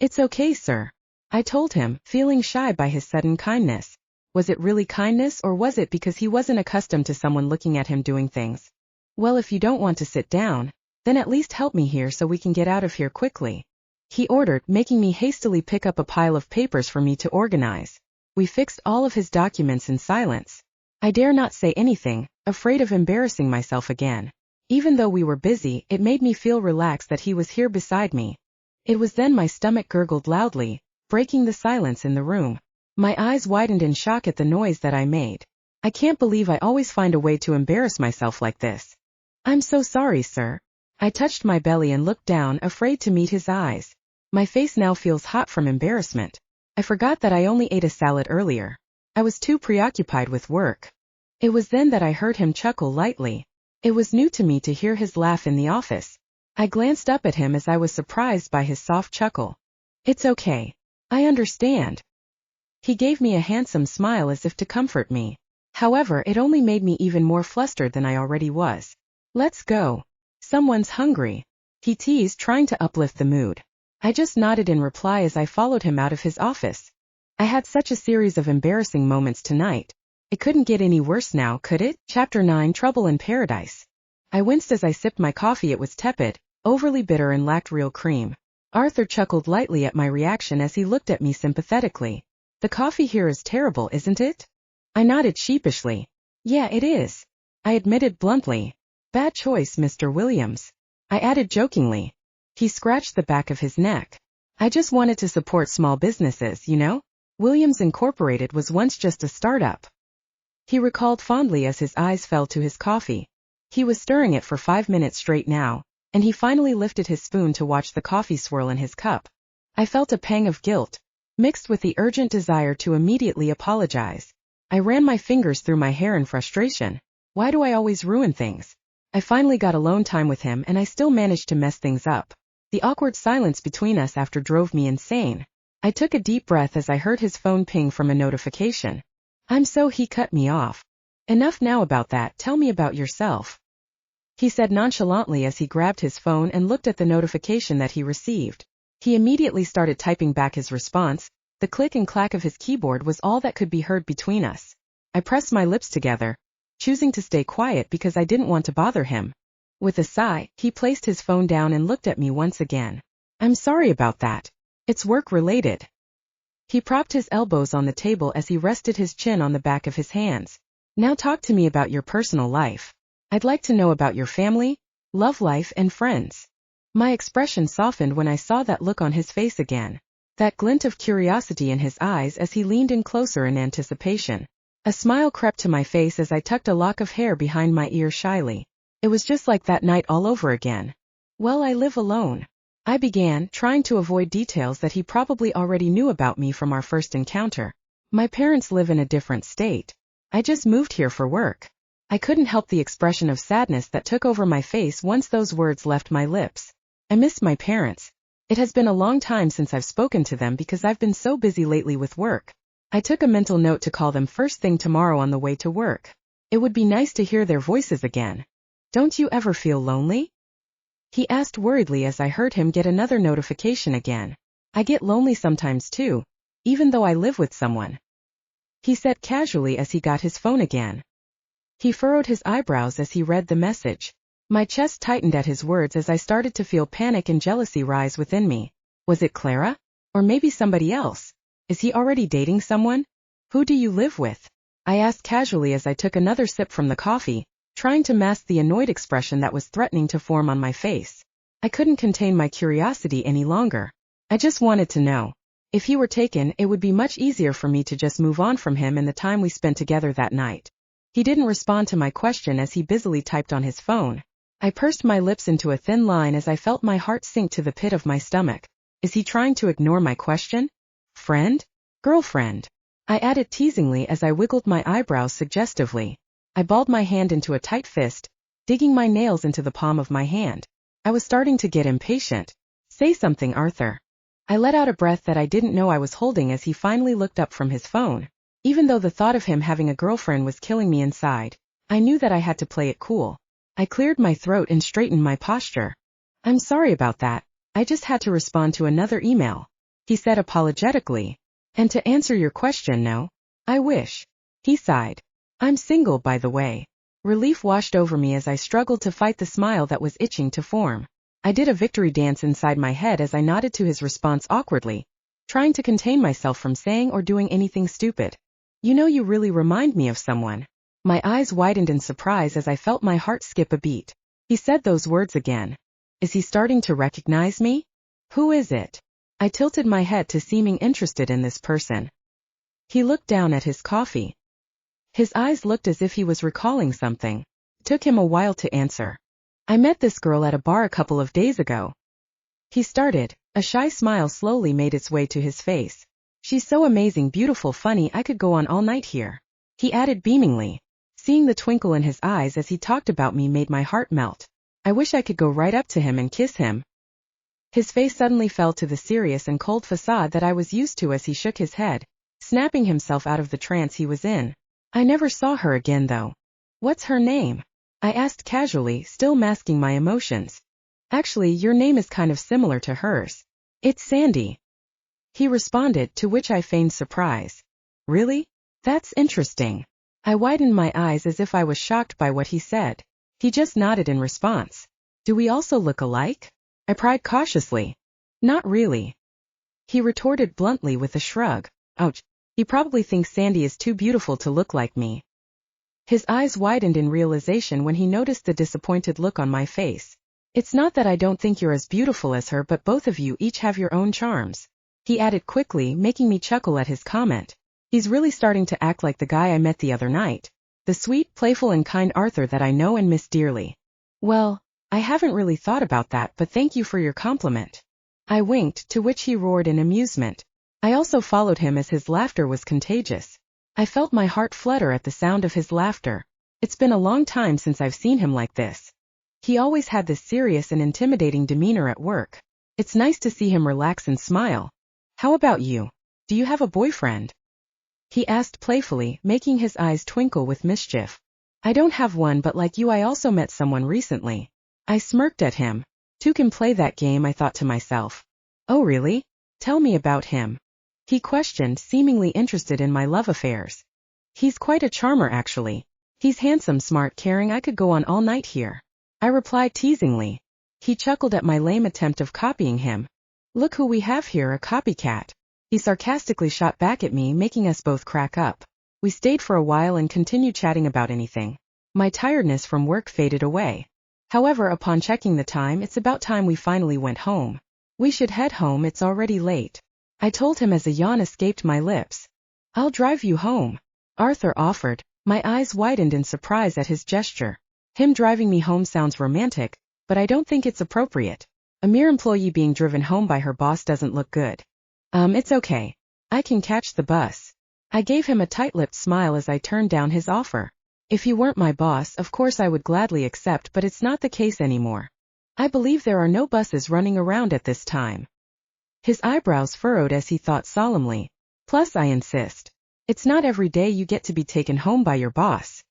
"It's okay, sir," I told him, feeling shy by his sudden kindness. Was it really kindness, or was it because he wasn't accustomed to someone looking at him doing things? "Well, if you don't want to sit down, then at least help me here so we can get out of here quickly," he ordered, making me hastily pick up a pile of papers for me to organize. We fixed all of his documents in silence. I dare not say anything, afraid of embarrassing myself again. Even though we were busy, it made me feel relaxed that he was here beside me. It was then my stomach gurgled loudly, breaking the silence in the room. My eyes widened in shock at the noise that I made. I can't believe I always find a way to embarrass myself like this. "I'm so sorry, sir." I touched my belly and looked down, afraid to meet his eyes. My face now feels hot from embarrassment. I forgot that I only ate a salad earlier. I was too preoccupied with work. It was then that I heard him chuckle lightly. It was new to me to hear his laugh in the office. I glanced up at him as I was surprised by his soft chuckle. "It's okay. I understand." He gave me a handsome smile as if to comfort me. However, it only made me even more flustered than I already was. "Let's go. Someone's hungry," he teased, trying to uplift the mood. I just nodded in reply as I followed him out of his office. I had such a series of embarrassing moments tonight. It couldn't get any worse now, could it? Chapter 9, Trouble in Paradise. I winced as I sipped my coffee. It was tepid, overly bitter, and lacked real cream. Arthur chuckled lightly at my reaction as he looked at me sympathetically. "The coffee here is terrible, isn't it?" I nodded sheepishly. "Yeah, it is," I admitted bluntly. "Bad choice, Mr. Williams," I added jokingly. He scratched the back of his neck. "I just wanted to support small businesses, you know? Williams Incorporated was once just a startup," he recalled fondly as his eyes fell to his coffee. He was stirring it for 5 minutes straight now, and he finally lifted his spoon to watch the coffee swirl in his cup. I felt a pang of guilt, mixed with the urgent desire to immediately apologize. I ran my fingers through my hair in frustration. Why do I always ruin things? I finally got alone time with him, and I still managed to mess things up. The awkward silence between us after drove me insane. I took a deep breath as I heard his phone ping from a notification. He cut me off. "Enough now about that, tell me about yourself," he said nonchalantly as he grabbed his phone and looked at the notification that he received. He immediately started typing back his response. The click and clack of his keyboard was all that could be heard between us. I pressed my lips together, choosing to stay quiet because I didn't want to bother him. With a sigh, he placed his phone down and looked at me once again. "I'm sorry about that. It's work-related." He propped his elbows on the table as he rested his chin on the back of his hands. "Now talk to me about your personal life. I'd like to know about your family, love life, and friends." My expression softened when I saw that look on his face again. That glint of curiosity in his eyes as he leaned in closer in anticipation. A smile crept to my face as I tucked a lock of hair behind my ear shyly. It was just like that night all over again. Well, I live alone. I began, trying to avoid details that he probably already knew about me from our first encounter. My parents live in a different state. I just moved here for work. I couldn't help the expression of sadness that took over my face once those words left my lips. I miss my parents. It has been a long time since I've spoken to them because I've been so busy lately with work. I took a mental note to call them first thing tomorrow on the way to work. It would be nice to hear their voices again. Don't you ever feel lonely? He asked worriedly as I heard him get another notification again. I get lonely sometimes too, even though I live with someone. He said casually as he got his phone again. He furrowed his eyebrows as he read the message. My chest tightened at his words as I started to feel panic and jealousy rise within me. Was it Clara? Or maybe somebody else? Is he already dating someone? Who do you live with? I asked casually as I took another sip from the coffee, trying to mask the annoyed expression that was threatening to form on my face. I couldn't contain my curiosity any longer. I just wanted to know. If he were taken, it would be much easier for me to just move on from him and the time we spent together that night. He didn't respond to my question as he busily typed on his phone. I pursed my lips into a thin line as I felt my heart sink to the pit of my stomach. Is he trying to ignore my question? Friend? Girlfriend? I added teasingly as I wiggled my eyebrows suggestively. I balled my hand into a tight fist, digging my nails into the palm of my hand. I was starting to get impatient. Say something, Arthur. I let out a breath that I didn't know I was holding as he finally looked up from his phone. Even though the thought of him having a girlfriend was killing me inside, I knew that I had to play it cool. I cleared my throat and straightened my posture. I'm sorry about that. I just had to respond to another email, he said apologetically. And to answer your question, no. I wish. He sighed. I'm single, by the way. Relief washed over me as I struggled to fight the smile that was itching to form. I did a victory dance inside my head as I nodded to his response awkwardly, trying to contain myself from saying or doing anything stupid. You know, you really remind me of someone. My eyes widened in surprise as I felt my heart skip a beat. He said those words again. Is he starting to recognize me? Who is it? I tilted my head to seeming interested in this person. He looked down at his coffee. His eyes looked as if he was recalling something. It took him a while to answer. I met this girl at a bar a couple of days ago. He started. A shy smile slowly made its way to his face. She's so amazing, beautiful, funny, I could go on all night here. He added beamingly. Seeing the twinkle in his eyes as he talked about me made my heart melt. I wish I could go right up to him and kiss him. His face suddenly fell to the serious and cold facade that I was used to as he shook his head, snapping himself out of the trance he was in. I never saw her again though. What's her name? I asked casually, still masking my emotions. Actually, your name is kind of similar to hers. It's Sandy. He responded, to which I feigned surprise. Really? That's interesting. I widened my eyes as if I was shocked by what he said. He just nodded in response. Do we also look alike? I pried cautiously. Not really. He retorted bluntly with a shrug. Ouch. He probably thinks Sandy is too beautiful to look like me. His eyes widened in realization when he noticed the disappointed look on my face. It's not that I don't think you're as beautiful as her, but both of you each have your own charms. He added quickly, making me chuckle at his comment. He's really starting to act like the guy I met the other night. The sweet, playful and kind Arthur that I know and miss dearly. Well, I haven't really thought about that, but thank you for your compliment. I winked, to which he roared in amusement. I also followed him as his laughter was contagious. I felt my heart flutter at the sound of his laughter. It's been a long time since I've seen him like this. He always had this serious and intimidating demeanor at work. It's nice to see him relax and smile. How about you? Do you have a boyfriend? He asked playfully, making his eyes twinkle with mischief. I don't have one, but like you, I also met someone recently. I smirked at him. Two can play that game, I thought to myself. Oh really? Tell me about him. He questioned, seemingly interested in my love affairs. He's quite a charmer actually. He's handsome, smart, caring, I could go on all night here. I replied teasingly. He chuckled at my lame attempt of copying him. Look who we have here, a copycat. He sarcastically shot back at me, making us both crack up. We stayed for a while and continued chatting about anything. My tiredness from work faded away. However, upon checking the time, it's about time we finally went home. We should head home, it's already late. I told him as a yawn escaped my lips. I'll drive you home, Arthur offered. My eyes widened in surprise at his gesture. Him driving me home sounds romantic, but I don't think it's appropriate. A mere employee being driven home by her boss doesn't look good. It's okay. I can catch the bus. I gave him a tight-lipped smile as I turned down his offer. If he weren't my boss, of course I would gladly accept, but it's not the case anymore. I believe there are no buses running around at this time. His eyebrows furrowed as he thought solemnly. Plus, I insist. It's not every day you get to be taken home by your boss,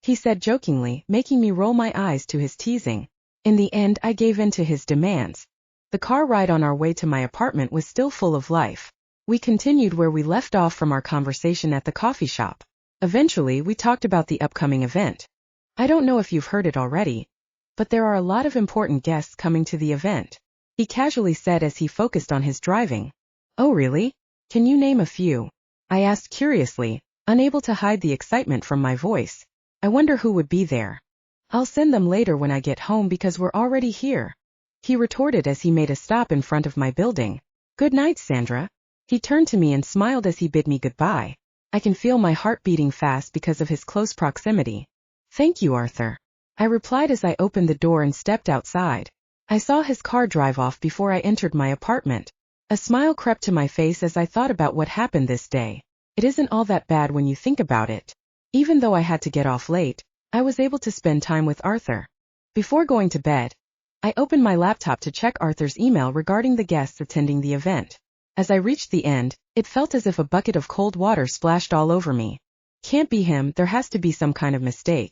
he said jokingly, making me roll my eyes to his teasing. In the end, I gave in to his demands. The car ride on our way to my apartment was still full of life. We continued where we left off from our conversation at the coffee shop. Eventually, we talked about the upcoming event. I don't know if you've heard it already, but there are a lot of important guests coming to the event, he casually said as he focused on his driving. Oh really? Can you name a few? I asked curiously, unable to hide the excitement from my voice. I wonder who would be there. I'll send them later when I get home because we're already here, he retorted as he made a stop in front of my building. Good night, Sandra. He turned to me and smiled as he bid me goodbye. I can feel my heart beating fast because of his close proximity. Thank you, Arthur, I replied as I opened the door and stepped outside. I saw his car drive off before I entered my apartment. A smile crept to my face as I thought about what happened this day. It isn't all that bad when you think about it. Even though I had to get off late, I was able to spend time with Arthur. Before going to bed, I opened my laptop to check Arthur's email regarding the guests attending the event. As I reached the end, it felt as if a bucket of cold water splashed all over me. Can't be him, there has to be some kind of mistake.